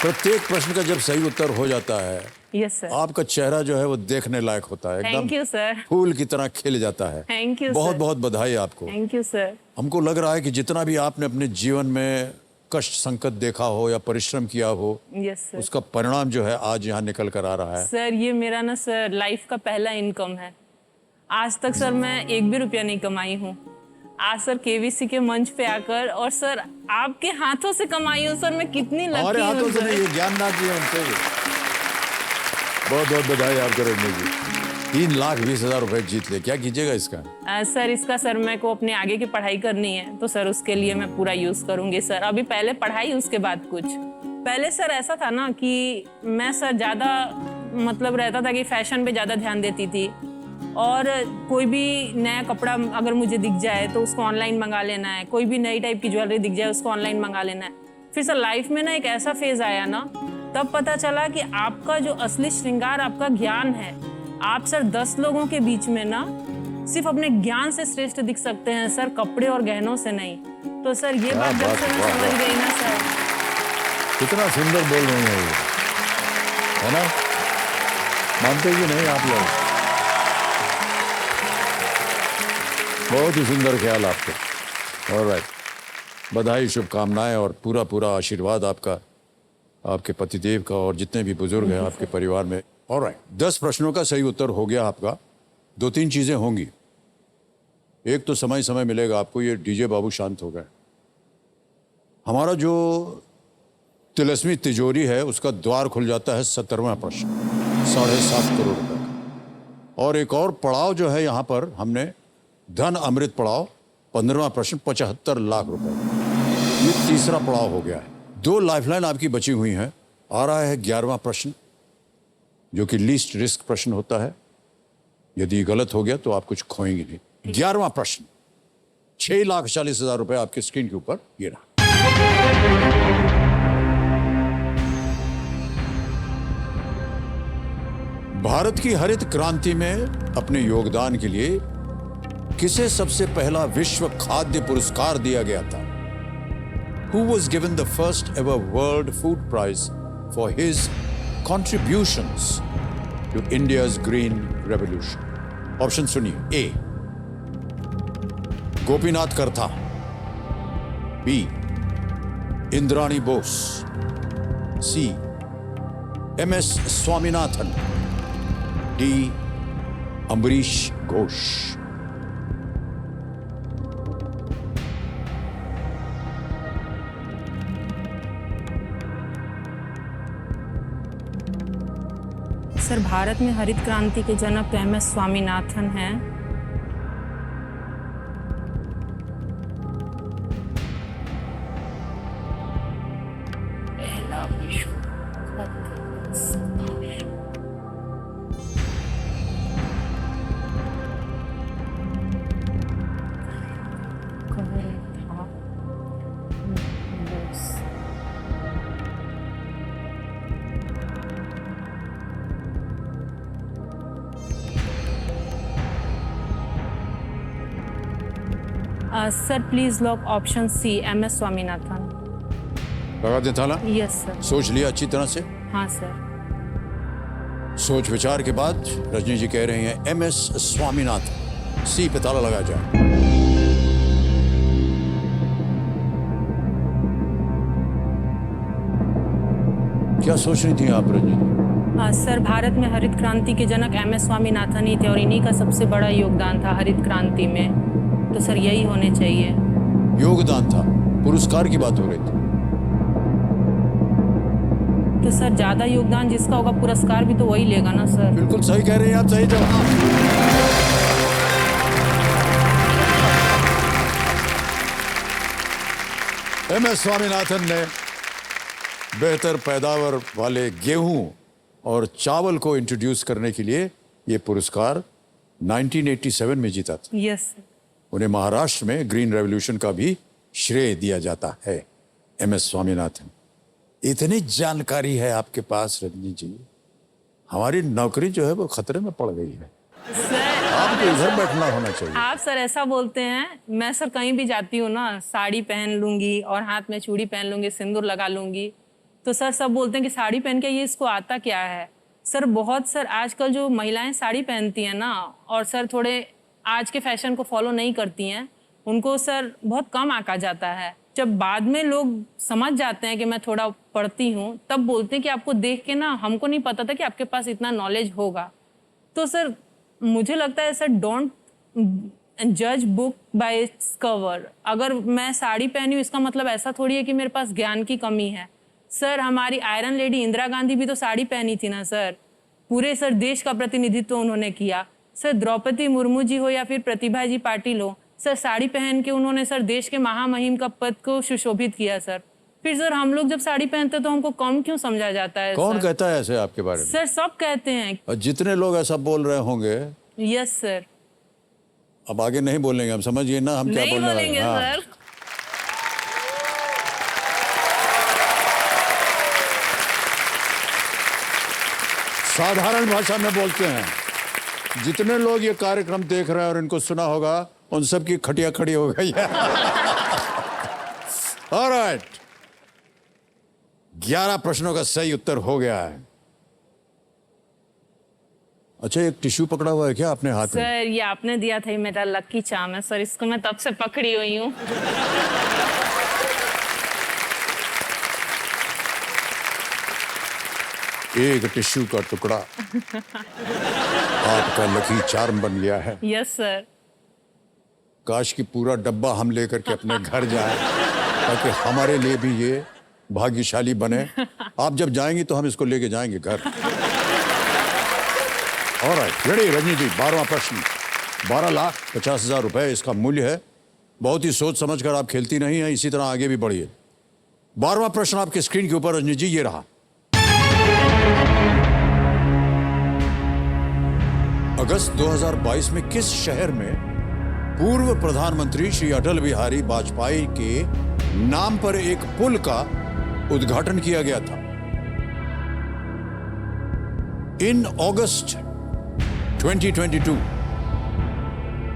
प्रत्येक प्रश्न का जब सही उत्तर हो जाता है, यस सर। आपका चेहरा जो है वो देखने लायक होता है, थैंक यू सर। फूल की तरह खिल जाता है। थैंक यू बहुत सर। बहुत बधाई आपको। Thank you sir. हमको लग रहा है कि जितना भी आपने अपने जीवन में कष्ट संकट देखा हो या परिश्रम किया हो, यस सर। उसका परिणाम जो है आज यहाँ निकल कर आ रहा है। सर ये मेरा ना सर लाइफ का पहला इनकम है। आज तक सर मैं एक भी रुपया नहीं कमाई हूँ। आज सर केवीसी के मंच पे आकर और सर आपके हाथों से कमाई हूँ सर। मैं कितनी हमारे लकी हाथों हूँ से सर। नहीं, ये ज्ञाननाथ जी हैं उनसे। बहुत बहुत बधाई आपको रजनी जी। ₹3,20,000 जीत ले, क्या कीजिएगा इसका? सर इसका सर मेरे को अपने आगे की पढ़ाई करनी है, तो सर उसके लिए मैं पूरा यूज करूंगी सर। अभी पहले पढ़ाई, उसके बाद कुछ। पहले सर ऐसा था ना कि मैं सर ज्यादा मतलब रहता था कि फैशन पे ज्यादा ध्यान देती थी, और कोई भी नया कपड़ा अगर मुझे दिख जाए तो उसको ऑनलाइन मंगा लेना है, कोई भी नई टाइप की ज्वेलरी दिख जाए उसको ऑनलाइन मंगा लेना है। फिर सर लाइफ में ना एक ऐसा फेज आया ना, तब पता चला कि आपका जो असली श्रृंगार आपका ज्ञान है। आप सर 10 लोगों के बीच में ना सिर्फ अपने ज्ञान से श्रेष्ठ दिख सकते हैं सर, कपड़े और गहनों से नहीं। तो सर ये बात जब से मैं समझ गई ना सर। कितना सुंदर बोल रही है ये, है ना? मानते कि नहीं आप लोग? बहुत ही सुंदर ख्याल आपको। ऑलराइट, बधाई, शुभकामनाएं और पूरा पूरा आशीर्वाद आपका, आपके पतिदेव का और जितने भी बुजुर्ग हैं आपके परिवार में। ऑलराइट, 10 प्रश्नों का सही उत्तर हो गया आपका। 2-3 चीजें होंगी। एक तो समय समय मिलेगा आपको। ये डीजे बाबू शांत हो गए। हमारा जो तिलस्मी तिजोरी है उसका द्वार खुल जाता है 17वां प्रश्न, 7.5 करोड़ रुपए का। और एक और पड़ाव जो है यहाँ पर हमने धन अमृत पड़ाव, 15वां प्रश्न, 75 लाख रुपए। ये तीसरा पड़ाव हो गया है। 2 लाइफलाइन आपकी बची हुई हैं। आ रहा है 11वां प्रश्न, जो कि लीस्ट रिस्क प्रश्न होता है। यदि गलत हो गया तो आप कुछ खोएंगे नहीं। 11वां प्रश्न, 6,40,000 रुपए आपके स्क्रीन के ऊपर ये रहा। भारत की हरित क्रांति में अपने योगदान के लिए किसे सबसे पहला विश्व खाद्य पुरस्कार दिया गया था? Who was given the first ever World Food Prize for his contributions to India's green revolution? Option सुनिए। A. Gopinath Kartha, B. Indrani Bose, C MS Swaminathan, D Ambarish Ghosh. Sir Bharat में हरित क्रांति के जनक तो MS स्वामीनाथन हैं। पहला विश्व sir please lock option C MS Swaminathan. लगा दे ताला। Yes sir. सोच लिया अच्छी तरह से। हाँ सर। सोच विचार के बाद रजनी जी कह रहे हैं MS स्वामीनाथन। सी पे ताला लगा जाए। क्या सोच रही थी आप रजनी जी? सर भारत में हरित क्रांति के जनक MS स्वामीनाथन ही थे और इन्हीं का सबसे बड़ा योगदान था हरित क्रांति में, तो सर यही होने चाहिए। योगदान था, पुरस्कार की बात हो रही थी। तो सर ज्यादा योगदान जिसका होगा पुरस्कार भी तो वही लेगा ना सर। बिल्कुल सही कह रहे हैं आप, सही जवाब। MS स्वामीनाथन ने बेहतर पैदावार वाले गेहूं और चावल को इंट्रोड्यूस करने के लिए ये पुरस्कार 1987 में जीता था। Yes sir. उन्हें महाराष्ट्र में ग्रीन रेवोल्यूशन का भी श्रेय दिया जाता है। MS स्वामीनाथन, इतनी जानकारी है आपके पास रजनी जी, हमारी नौकरी जो है वो खतरे में पड़ गई है। सर आपको इधर बैठना होना चाहिए। आप सर ऐसा बोलते हैं, मैं सर कहीं भी जाती हूँ ना साड़ी पहन लूंगी और हाथ में चूड़ी पहन लूंगी, सिंदूर लगा लूंगी, तो सर सब बोलते हैं कि साड़ी पहन के ये इसको आता क्या है। सर बहुत सर आजकल जो महिलाएं साड़ी पहनती हैं ना और सर थोड़े आज के फैशन को फॉलो नहीं करती हैं, उनको सर बहुत कम आंका जाता है। जब बाद में लोग समझ जाते हैं कि मैं थोड़ा पढ़ती हूँ, तब बोलते हैं कि आपको देख के ना हमको नहीं पता था कि आपके पास इतना नॉलेज होगा। तो सर मुझे लगता है सर डोंट जज बुक बाय इट्स कवर। अगर मैं साड़ी पहनी हूँ इसका मतलब ऐसा थोड़ी है कि मेरे पास ज्ञान की कमी है। सर हमारी आयरन लेडी इंदिरा गांधी भी तो साड़ी पहनी थी ना सर, पूरे सर देश का प्रतिनिधित्व उन्होंने किया। सर द्रौपदी मुर्मू जी हो या फिर प्रतिभा जी पाटिल हो, सर साड़ी पहन के उन्होंने सर देश के महामहिम का पद को सुशोभित किया सर। फिर सर हम लोग जब साड़ी पहनते तो हमको कम क्यों समझा जाता है? कौन सर कहता है ऐसे आपके बारे में? सर सब कहते हैं। और जितने लोग ऐसा बोल रहे होंगे, यस सर। अब आगे नहीं बोलेंगे, हम समझिए ना हम क्या नहीं बोलने वाले बोलेंगे हैं। हाँ। सर। साधारण भाषा में बोलते हैं। जितने लोग ये कार्यक्रम देख रहे हैं और इनको सुना होगा, उन सब की खटिया खड़ी हो गई है। ऑलराइट, 11 प्रश्नों का सही उत्तर हो गया है। अच्छा, एक टिश्यू पकड़ा हुआ है क्या आपने हाथ में? सर ये आपने दिया था, ये मेरा लकी चार्म है सर, इसको मैं तब से पकड़ी हुई हूँ। एक टिश्यू का टुकड़ा आपका लकी चार्म बन गया है। Yes sir. काश की पूरा डब्बा हम लेकर के अपने घर जाएं, ताकि हमारे लिए भी ये भाग्यशाली बने। आप जब जाएंगी तो हम इसको लेके जाएंगे घर। ऑलराइट, रेडी रजनी जी। 12वां प्रश्न, 12,50,000 रुपए इसका मूल्य है। बहुत ही सोच समझकर आप खेलती नहीं है, इसी तरह आगे भी बढ़िए। 12वां प्रश्न आपके स्क्रीन के ऊपर रजनी जी, ये रहा। अगस्त 2022 में किस शहर में पूर्व प्रधानमंत्री श्री अटल बिहारी वाजपेयी के नाम पर एक पुल का उद्घाटन किया गया था? इन August 2022,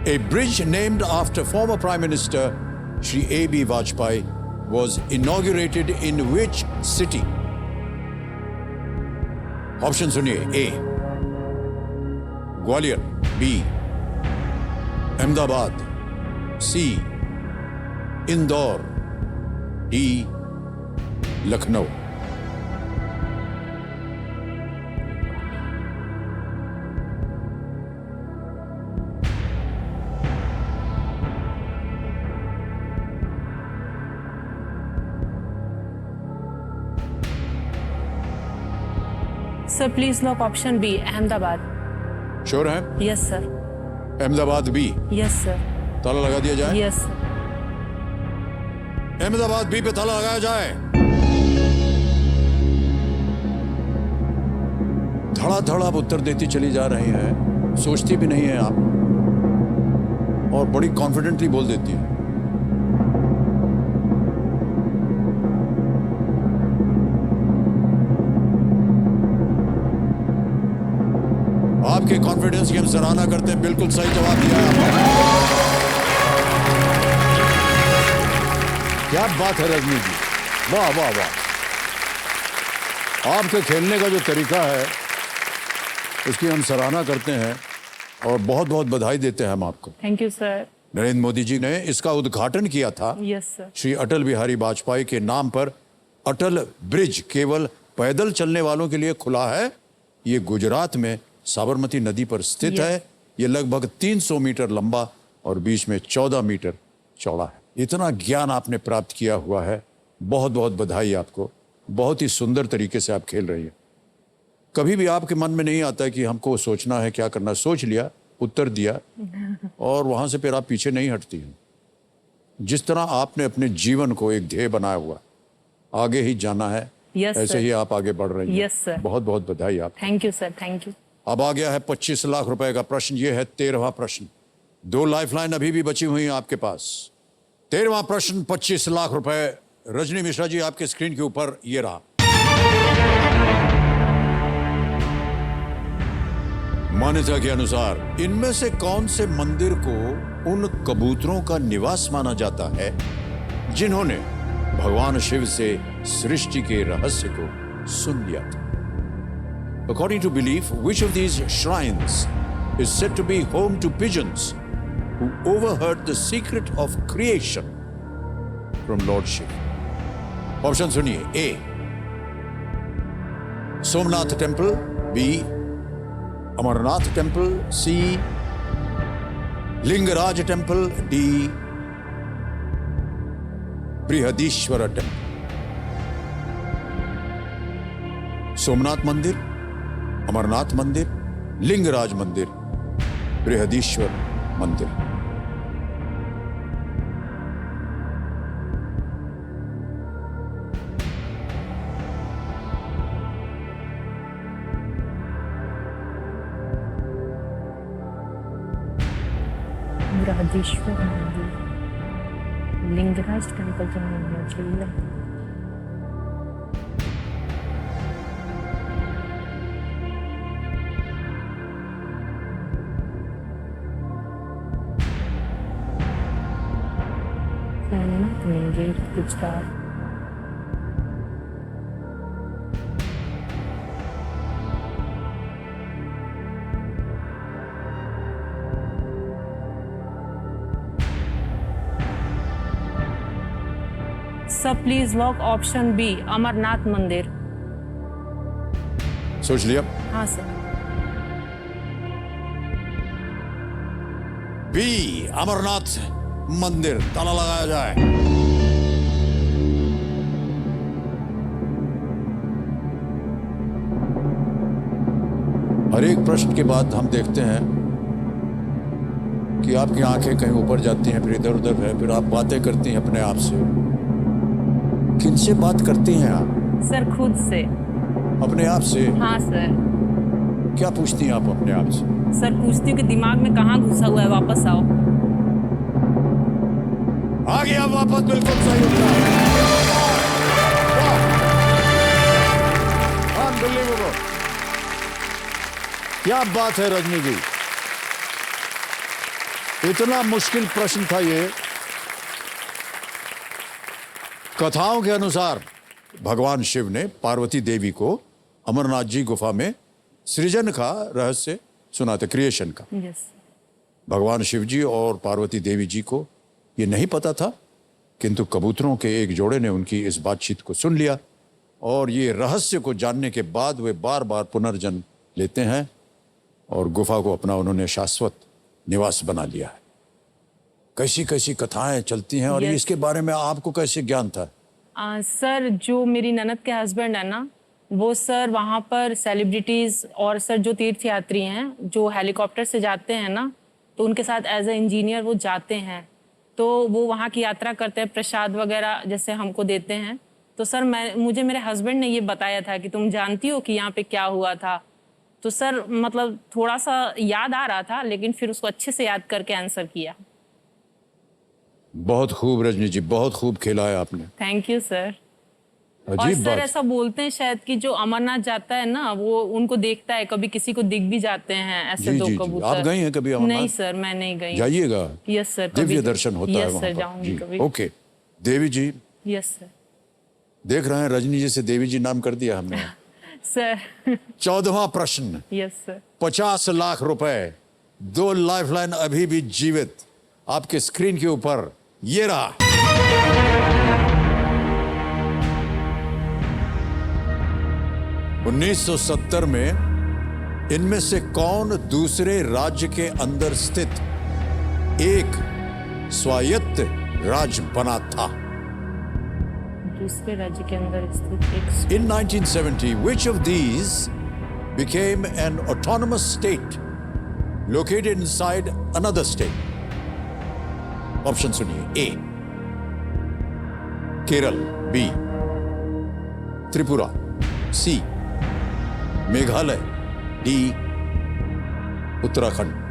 a bridge named after former Prime Minister Shri A.B. Vajpayee was inaugurated in which city? Option सुनिए। A Gwalior, B Ahmedabad, C Indore, D Lucknow. Sir please lock option B, Ahmedabad. Sure है? Yes sir. Ahmedabad B, yes sir. ताला लगा दिया जाए? Yes sir. Ahmedabad B पे ताला लगाया जाए। धड़ाधड़ आप उत्तर देती चली जा रही हैं, सोचती भी नहीं है आप, और बड़ी कॉन्फिडेंटली बोल देती है। आपके कॉन्फिडेंस की हम सराहना करते हैं। बिल्कुल सही जवाब दिया है आपने। क्या बात है रजनी जी, वाह वाह वाह। आपके खेलने का जो तरीका है उसकी हम सराहना करते हैं और बहुत बहुत बधाई देते हैं हम आपको। Thank you sir. Narendra Modi ji ने इसका उद्घाटन किया था। Yes sir. श्री अटल बिहारी वाजपेयी के नाम पर अटल ब्रिज केवल पैदल चलने वालों के लिए खुला है। ये गुजरात में साबरमती नदी पर स्थित है। ये लगभग 300 मीटर लंबा और बीच में 14 मीटर चौड़ा है। इतना ज्ञान आपने प्राप्त किया हुआ है, बहुत बहुत बधाई आपको। बहुत ही सुंदर तरीके से आप खेल रही हैं। कभी भी आपके मन में नहीं आता कि हमको सोचना है क्या करना, सोच लिया, उत्तर दिया और वहां से फिर आप पीछे नहीं हटती हैं। जिस तरह आपने अपने जीवन को एक ध्येय बनाया हुआ, आगे ही जाना है, Yes, ऐसे sir. ही आप आगे बढ़ रही हैं। Yes, sir. बहुत बहुत बधाई आप। Thank you sir, thank you. अब आ गया है 25 लाख रुपए का प्रश्न। ये है 13वां प्रश्न। 2 लाइफलाइन अभी भी बची हुई हैं आपके पास। 13वां प्रश्न, 25 लाख रुपए। रजनी मिश्रा जी, आपके स्क्रीन के ऊपर ये रहा। मान्यता के अनुसार इनमें से कौन से मंदिर को उन कबूतरों का निवास माना जाता है जिन्होंने भगवान शिव से सृष्टि के रहस्य को सुन लिया था? According to belief, which of these shrines is said to be home to pigeons who overheard the secret of creation from Lord Shiva? Option सुनिए। A, Somnath temple, B, Amarnath temple, C, Lingaraj temple, D, Brihadeeswarar temple. Somnath मंदिर, अमरनाथ मंदिर, लिंगराज मंदिर, बृहदीश्वर मंदिर। बृहदीश्वर मंदिर, Lingaraj temple तो नहीं होना चाहिए। मंदिर गुजरात। सब please lock option B, Amarnath मंदिर। सोच लिया? हाँ सर। बी, अमरनाथ मंदिर। ताला लगाया जाए। हर एक प्रश्न के बाद हम देखते हैं कि आपकी आंखें कहीं ऊपर जाती हैं, फिर इधर उधर है, फिर आप बातें करती हैं अपने आप से। किनसे बात करती हैं आप? सर खुद से। अपने आप से? हाँ सर। क्या पूछती हैं आप अपने आप से? सर पूछती हूँ कि दिमाग में कहाँ घुसा हुआ है, वापस आओ। आ गया वापस, बिल्कुल सही उत्तर। अनबिलीवेबल। क्या बात है रजनी जी, इतना मुश्किल प्रश्न था ये। कथाओं के अनुसार भगवान शिव ने पार्वती देवी को अमरनाथ जी गुफा में सृजन का रहस्य सुना था, क्रिएशन का। यस। भगवान शिव जी और पार्वती देवी जी को ये नहीं पता था, किंतु कबूतरों के एक जोड़े ने उनकी इस बातचीत को सुन लिया और ये रहस्य को जानने के बाद वे बार बार पुनर्जन्म लेते हैं और गुफा को अपना उन्होंने शाश्वत निवास बना लिया है। कैसी कैसी कथाएं चलती हैं और Yes. इसके बारे में आपको कैसे ज्ञान था? सर जो मेरी ननद के हस्बैंड है ना, वो सर वहाँ पर सेलिब्रिटीज और सर जो तीर्थ यात्री हैं जो हेलीकॉप्टर से जाते हैं ना, तो उनके साथ एज ए इंजीनियर वो जाते हैं, तो वो वहाँ की यात्रा करते हैं, प्रसाद वगैरह जैसे हमको देते हैं। तो सर मुझे मेरे हस्बैंड ने ये बताया था कि तुम जानती हो कि यहाँ पे क्या हुआ था। तो सर मतलब थोड़ा सा याद आ रहा था, लेकिन फिर उसको अच्छे से याद करके आंसर किया। बहुत खूब रजनी जी, बहुत खूब खेला है आपने। Thank you sir. और अजीब सर बात। ऐसा बोलते हैं शायद कि जो अमरनाथ जाता है ना, वो उनको देखता है, कभी किसी को दिख भी जाते हैं ऐसे जी दो जी जी। कबूतर। आप गए हैं कभी अमरनाथ? नहीं सर, मैं नहीं गई। जाइएगा, यस सर। दिव्य दर्शन होता है यस वहाँ सर, पर। जाऊंगी जी, कभी। ओके। देवी जी, यस सर। देख रहे हैं रजनी जी से देवी जी नाम कर दिया हमने। सर 14वां प्रश्न, यस सर। 50 लाख रुपए, 2 लाइफलाइन अभी भी जीवित आपके स्क्रीन के ऊपर, ये रहा। $1970 में इनमें से कौन दूसरे राज्य के अंदर स्थित एक स्वायत्त राज्य बना था? दूसरे राज्य के अंदर स्थित एक In 1970, which of these became an autonomous state located inside another state? Option सुनिए। A, Kerala, B, Tripura, C, Meghalaya, D, Uttarakhand.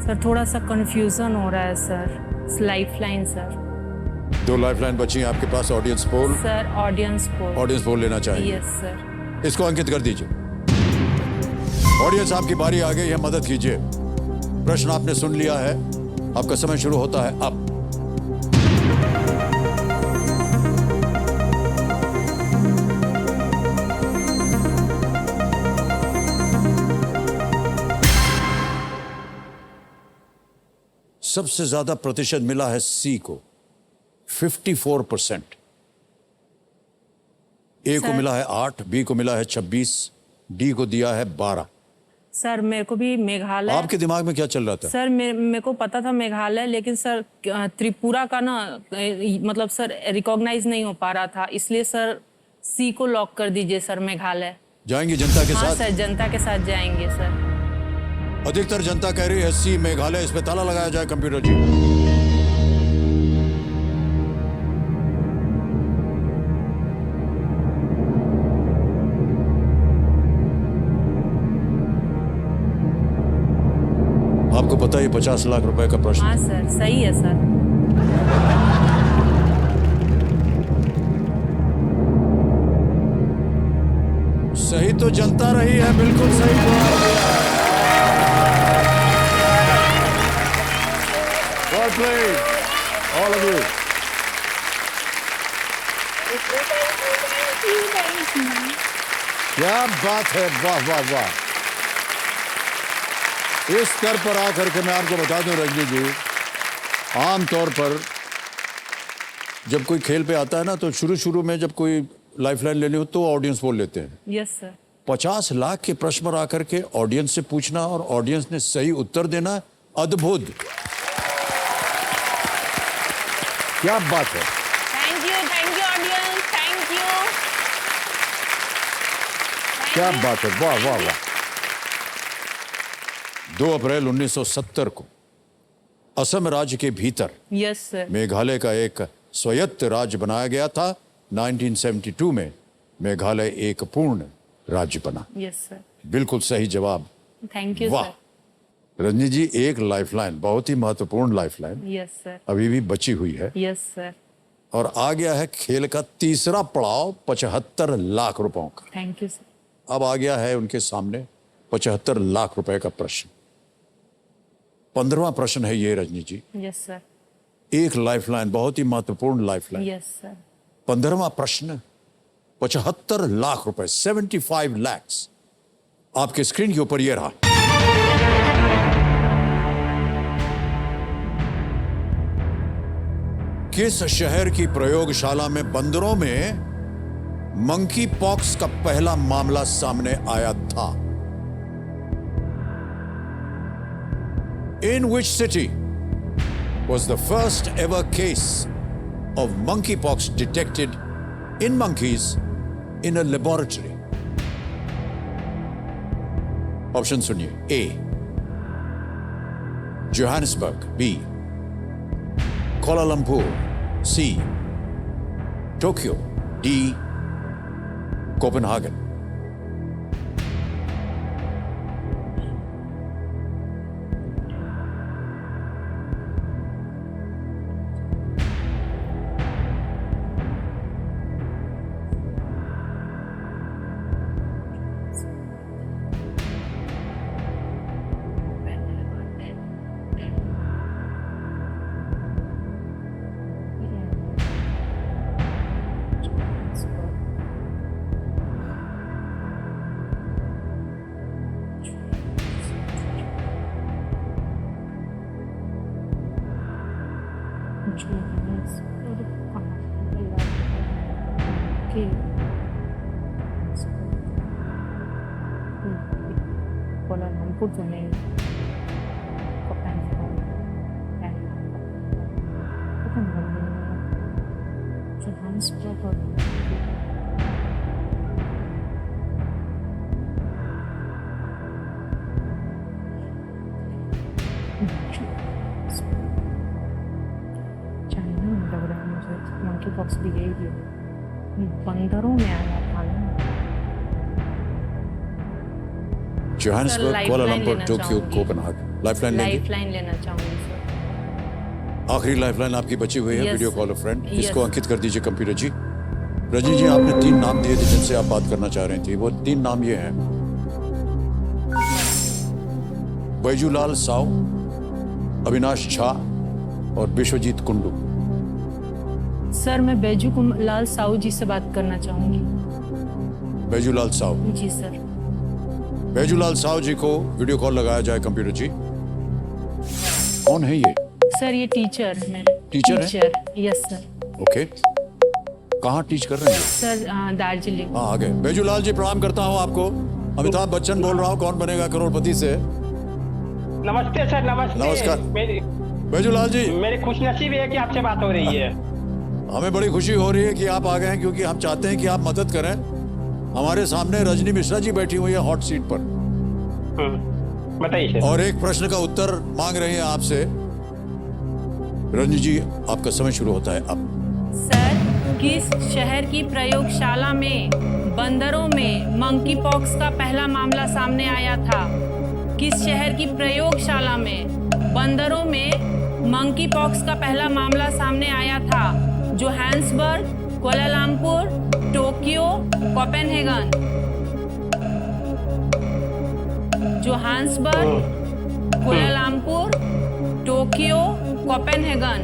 Sir थोड़ा सा कंफ्यूजन हो रहा है सर। Lifeline sir. 2 लाइफलाइन बची हैं आपके पास। Audience poll, sir audience poll. Audience poll लेना चाहिए। Yes sir. इसको अंकित कर दीजिए। ऑडियंस आपकी बारी आ गई है, मदद कीजिए। प्रश्न आपने सुन लिया है, आपका समय शुरू होता है अब। सबसे ज्यादा प्रतिशत मिला है सी को, 54%। ए को सर- मिला है 8, बी को मिला है 26, डी को दिया है 12। सर मेरे को भी मेघालय। आपके दिमाग में क्या चल रहा था? सर मेरे को पता था मेघालय, लेकिन सर त्रिपुरा का ना मतलब सर रिकॉग्नाइज नहीं हो पा रहा था, इसलिए सर सी को लॉक कर दीजिए सर, मेघालय। जाएंगे जनता के हाँ साथ? सर, जनता के साथ जाएंगे सर। अधिकतर जनता कह रही है सी मेघालय। इस पे ताला लगाया जाए कंप्यूटर जी। आपको पता है ये 50 लाख रुपए का प्रश्न? हाँ सर, सही है सर। सही तो जनता रही है, बिल्कुल सही जवाब दिया है। Well played, all of you. क्या बात है, वाह वाह वाह। इस स्तर पर आकर के मैं आपको बता दूं रजनी जी, आमतौर पर जब कोई खेल पे आता है ना, तो शुरू शुरू में जब कोई लाइफलाइन लेनी हो तो ऑडियंस बोल लेते हैं। Yes sir. 50 लाख के प्रश्न पर आकर के ऑडियंस से पूछना और ऑडियंस ने सही उत्तर देना, अद्भुत। क्या बात है। Thank you audience, thank you. क्या बात है, वाह वाह वाह। 2 अप्रैल 1970 को असम राज्य के भीतर यस सर। मेघालय का एक स्वायत्त राज्य बनाया गया था। 1972 में मेघालय एक पूर्ण राज्य बना। Yes sir. बिल्कुल सही जवाब। थैंक यू वाह सर। रजनी जी, एक लाइफलाइन, बहुत ही महत्वपूर्ण लाइफलाइन यस सर। अभी भी बची हुई है। Yes sir. और आ गया है खेल का तीसरा पड़ाव 75 लाख रुपयों का। Thank you sir. अब आ गया है उनके सामने 75 लाख रुपए का प्रश्न। 15वां प्रश्न है ये रजनी जी। Yes sir. एक लाइफलाइन, बहुत ही महत्वपूर्ण लाइफलाइन। Yes sir. 15वां प्रश्न 75 लाख रुपए, 75 लैक्स आपके स्क्रीन के ऊपर ये रहा। किस शहर की प्रयोगशाला में बंदरों में मंकी पॉक्स का पहला मामला सामने आया था? In which city was the first ever case of monkeypox detected in monkeys in a laboratory? Option सुनिए। A Johannesburg, B Kuala Lumpur, C Tokyo, D Copenhagen. Kuala Lumpur तो नहीं, जोहान्सबर्ग और चाइना में लग रहा है मुझे। मंकी पॉक्स भी यही है, बंदरों में आया था ना। जोहान्सबर्ग, लाइफलाइन कोलालंपुर, लेना टोक्यो, चाहूंगी। कोपेनहेगन। लाइफलाइन लेंगे? लाइफलाइन लेना चाहूंगी सर। आखिरी लाइफलाइन आपकी बची हुई है। Yes, video call friend, yes. इसको अंकित कर दीजिए कंप्यूटर जी। रजनी जी, आपने 3 नाम दिए थे जिनसे आप बात करना चाह रही थी। वो 3 नाम ये हैं: बैजूलाल साव, अविनाश झा और विश्वजीत कुंडू। सर मैं बैजू लाल साहू जी से बात करना चाहूंगी। बैजूलाल साव। जी सर। बैजूलाल साव जी को वीडियो कॉल लगाया जाए कंप्यूटर जी। कौन है ये? सर ये टीचर है मेरे। टीचर है? Teacher, yes sir. ओके, कहाँ टीच कर रहे हैं? सर दार्जिलिंग। हाँ, आ गए। बैजूलाल जी, प्रणाम करता हूँ आपको। अमिताभ बच्चन बोल रहा हूँ कौन बनेगा करोड़पति से। नमस्ते सर। नमस्ते। नमस्कार। मेरी बैजूलाल जी, मेरी खुशनसीबी है कि आपसे बात हो रही है। हमें बड़ी खुशी हो रही है कि आप आ गए हैं, क्योंकि हम चाहते हैं कि आप मदद करें। हमारे सामने रजनी मिश्रा जी बैठी हुई है हॉट सीट पर, बताइए सर। और एक प्रश्न का उत्तर मांग रही हैं आपसे। रजनी जी, आपका समय शुरू होता है अब। सर किस शहर की प्रयोगशाला में बंदरों में मंकी पॉक्स का पहला मामला सामने आया था? किस शहर की प्रयोगशाला में बंदरों में मंकी पॉक्स का पहला मामला सामने आया था? Johannesburg, Kuala Lumpur, Tokyo, Copenhagen. Johannesburg, Kuala Lumpur, Tokyo, Copenhagen.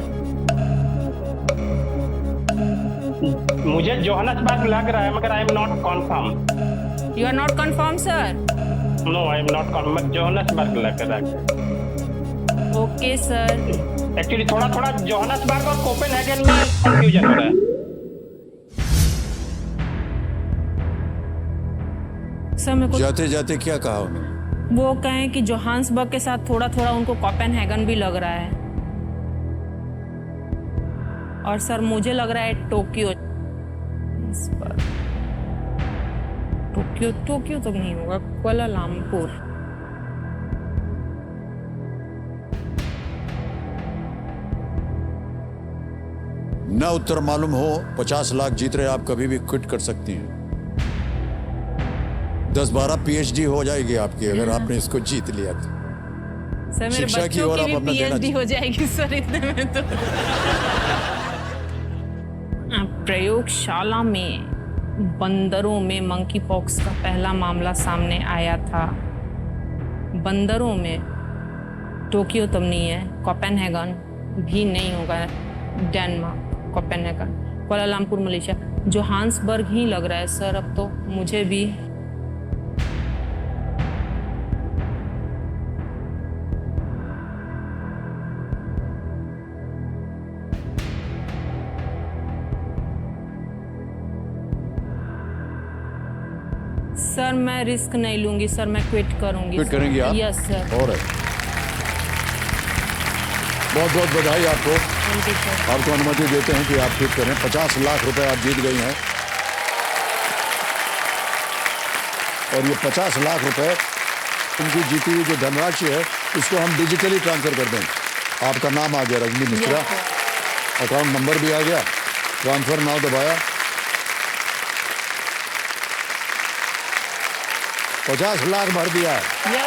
मुझे जोहान्सबर्ग लग रहा है, मगर I am not confirm. You are not confirm sir? No, I am not confirm. Johannesburg लग रहा है। Okay sir. एक्चुअली थोड़ा थोड़ा जोहान्सबर्ग और कोपेनहेगन में कंफ्यूजन हो रहा है। सर मेरे को जाते जाते क्या कहा उन्होंने? वो कहें कि जोहान्सबर्ग के साथ थोड़ा थोड़ा उनको कोपेनहेगन भी लग रहा है, और सर मुझे लग रहा है टोक्यो। इस पर टोक्यो तो नहीं होगा, कोलालंपुर। न उत्तर मालूम हो, 50 लाख जीत रहे, आप कभी भी क्विट कर सकती हैं। 10-12 PhD हो जाएगी आपकी अगर आपने इसको जीत लिया तो। सर मेरे शिक्षा की बच्चों ओर की आप भी अपना देना PhD हो जाएगी सर इतने में तो। प्रयोगशाला में बंदरों में मंकी पॉक्स का पहला मामला सामने आया था। बंदरों में टोक्यो तब नहीं है, कोपेनहेगन भी नहीं होगा, Denmark, Copenhagen, Kuala Lumpur Malaysia, Johannesburg ही लग रहा है सर अब तो मुझे भी। सर मैं रिस्क नहीं लूंगी सर, मैं क्विट करूंगी। क्विट करेंगी आप? Yes sir. और बहुत बहुत बधाई आपको। Thank you sir. आपको अनुमति देते हैं कि आप क्विट करें। 50 लाख रुपए आप जीत गई हैं और ये 50 लाख रुपए उनकी जीती हुई जो धनराशि है इसको हम डिजिटली ट्रांसफर कर देंगे। आपका नाम आ गया Rajni Mishra, Yes, sir. Account number भी आ गया, ट्रांसफर नाउ दबाया, 50 लाख भर दिया है। Yes, sir.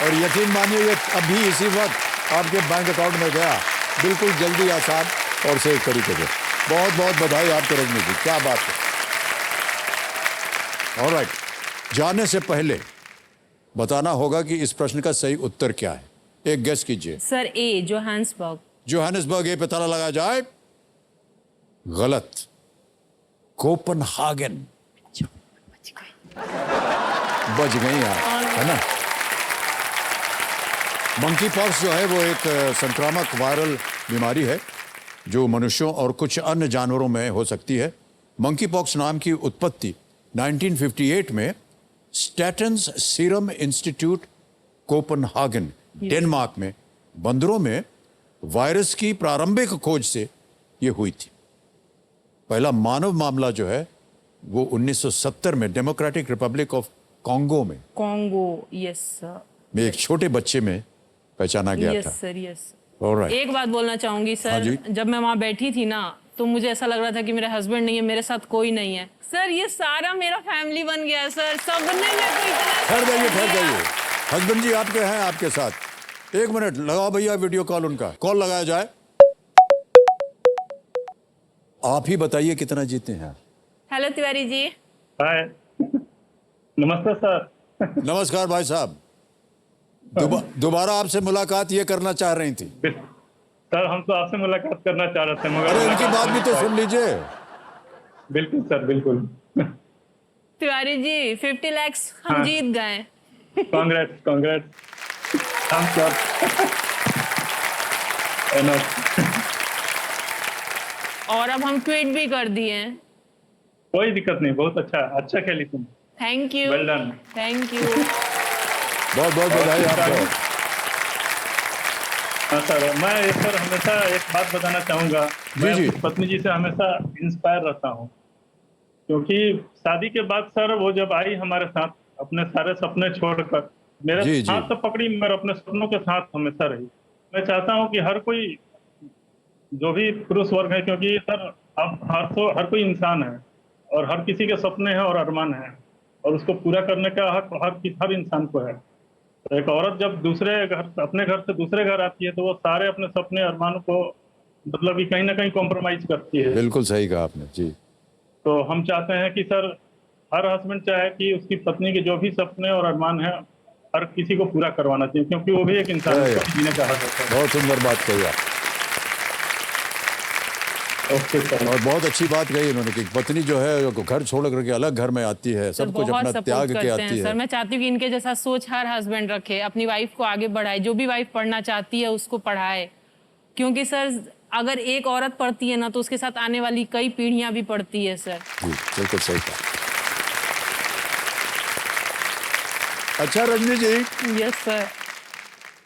और यकीन मानिए ये अभी इसी वक्त आपके बैंक अकाउंट में गया, बिल्कुल जल्दी, आसान और सही तरीके से। बहुत बहुत बधाई आपको रजनी जी, क्या बात है। ऑलराइट, जाने से पहले बताना होगा कि इस प्रश्न का सही उत्तर क्या है। एक गेस कीजिए। सर ए जोहान्सबर्ग। जोहानिसबर्ग ये पता लगाया जाए। गलत, कोपनहागन। बच गई आप, है ना। मंकी पॉक्स जो है वो एक संक्रामक वायरल बीमारी है जो मनुष्यों और कुछ अन्य जानवरों में हो सकती है। मंकी पॉक्स नाम की उत्पत्ति 1958 में स्टैटन्स सीरम इंस्टीट्यूट कोपनहागन डेनमार्क में बंदरों में वायरस की प्रारंभिक खोज से ये हुई थी। पहला मानव मामला जो है वो 1970 में डेमोक्रेटिक रिपब्लिक ऑफ कॉन्गो में यस सर। में एक छोटे बच्चे में पहचाना गया यस था। Sir, yes. ऑलराइट, एक बात बोलना चाहूंगी हाँ सर, जी। जब मैं वहां बैठी थी ना तो मुझे ऐसा लग रहा था कि मेरे हस्बैंड नहीं है, मेरे साथ कोई नहीं है सर। ये सारा मेरा फैमिली बन गया सर, सबने मेरे को इतना ठहर जाइए, ठहर जाइए। हस्बैंड जी आपके हैं आपके साथ। 1 मिनट लगाओ भैया वीडियो कॉल, उनका कॉल लगाया जाए। आप ही बताइए कितना जीते हैं। हेलो तिवारी जी। हाय, नमस्ते सर। नमस्कार भाई साहब। दोबारा आपसे मुलाकात ये करना चाह रही थी। सर हम तो आपसे मुलाकात करना चाह रहे थे मगर अरे इनकी बात भी तो सुन लीजिए। बिल्कुल सर, बिल्कुल। तिवारी जी 50 लाख हम हाँ। जीत गए। कांग्रेस कांग्रेस। हम सर और अब हम क्विट भी कर दिए। कोई दिक्कत नहीं, बहुत अच्छा खेली तुम। Thank you. Well done. Thank you. बहुत बहुत बधाई आपको। हाँ सर, मैं सर हमेशा एक बात बताना चाहूंगा। मैं जी। अपनी पत्नी जी से हमेशा इंस्पायर रहता हूँ, क्योंकि शादी के बाद सर वो जब आई हमारे साथ, अपने सारे सपने छोड़कर मेरे जी, जी। हाथ तो पकड़ी मगर अपने सपनों के साथ हमेशा रही। मैं चाहता हूँ कि हर कोई जो भी पुरुष वर्ग है, क्योंकि सर अब हर कोई इंसान है और हर किसी के सपने हैं और अरमान है और उसको पूरा करने का हक हर इंसान को है। तो एक औरत जब अपने घर से दूसरे घर आती है तो वो सारे अपने सपने अरमानों को मतलब कि कहीं ना कहीं कॉम्प्रोमाइज करती है। बिल्कुल सही कहा आपने जी। तो हम चाहते हैं कि सर हर हस्बैंड चाहे कि उसकी पत्नी के जो भी सपने और अरमान है हर किसी को पूरा करवाना चाहिए, क्योंकि वो भी एक इंसान है, उसको भी जीने का हक होता है। बहुत सुंदर बात कही आप। Okay sir. और बहुत अच्छी बात कही उन्होंने कि पत्नी जो है वो घर छोड़ करके अलग घर में आती है, सब कुछ बहुत अपना सपोर्ट त्याग के करते आती हैं सर। है। मैं चाहती हूँ कि इनके जैसा सोच हर हस्बैंड रखे, अपनी वाइफ को आगे बढ़ाए, जो भी वाइफ पढ़ना चाहती है उसको पढ़ाए, क्योंकि सर अगर एक औरत पढ़ती है ना तो उसके साथ आने वाली कई पीढ़ियां भी पढ़ती है सर। जी बिल्कुल सही कहा। अच्छा रजनी जी, यस सर।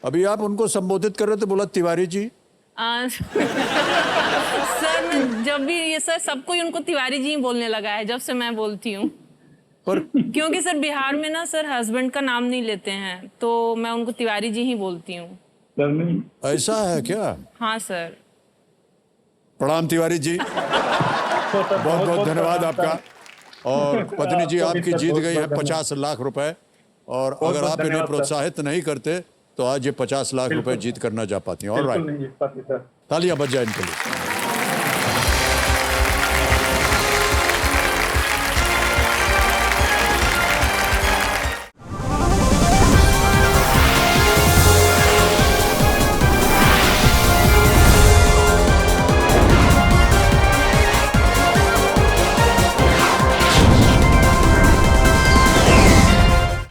अभी आप उनको संबोधित कर रहे थे, बोला तिवारी जी। सर मैं जब भी ये सर सबको ही उनको तिवारी जी ही बोलने लगा है जब से मैं बोलती हूँ, पर क्योंकि सर बिहार में ना सर हस्बैंड का नाम नहीं लेते हैं तो मैं उनको तिवारी जी ही बोलती हूँ। सर नहीं, ऐसा है क्या? हाँ सर। प्रणाम तिवारी जी, बहुत बहुत धन्यवाद आपका। और पत्नी जी आपकी जीत गई है 50 लाख रुपए, और अगर आप इन्हें प्रोत्साहित नहीं करते तो आज ये 50 लाख रुपए जीत कर ना जा पाती हैं। ऑल राइट, नहीं जीत पाती सर। तालियां बज जाए इनके लिए।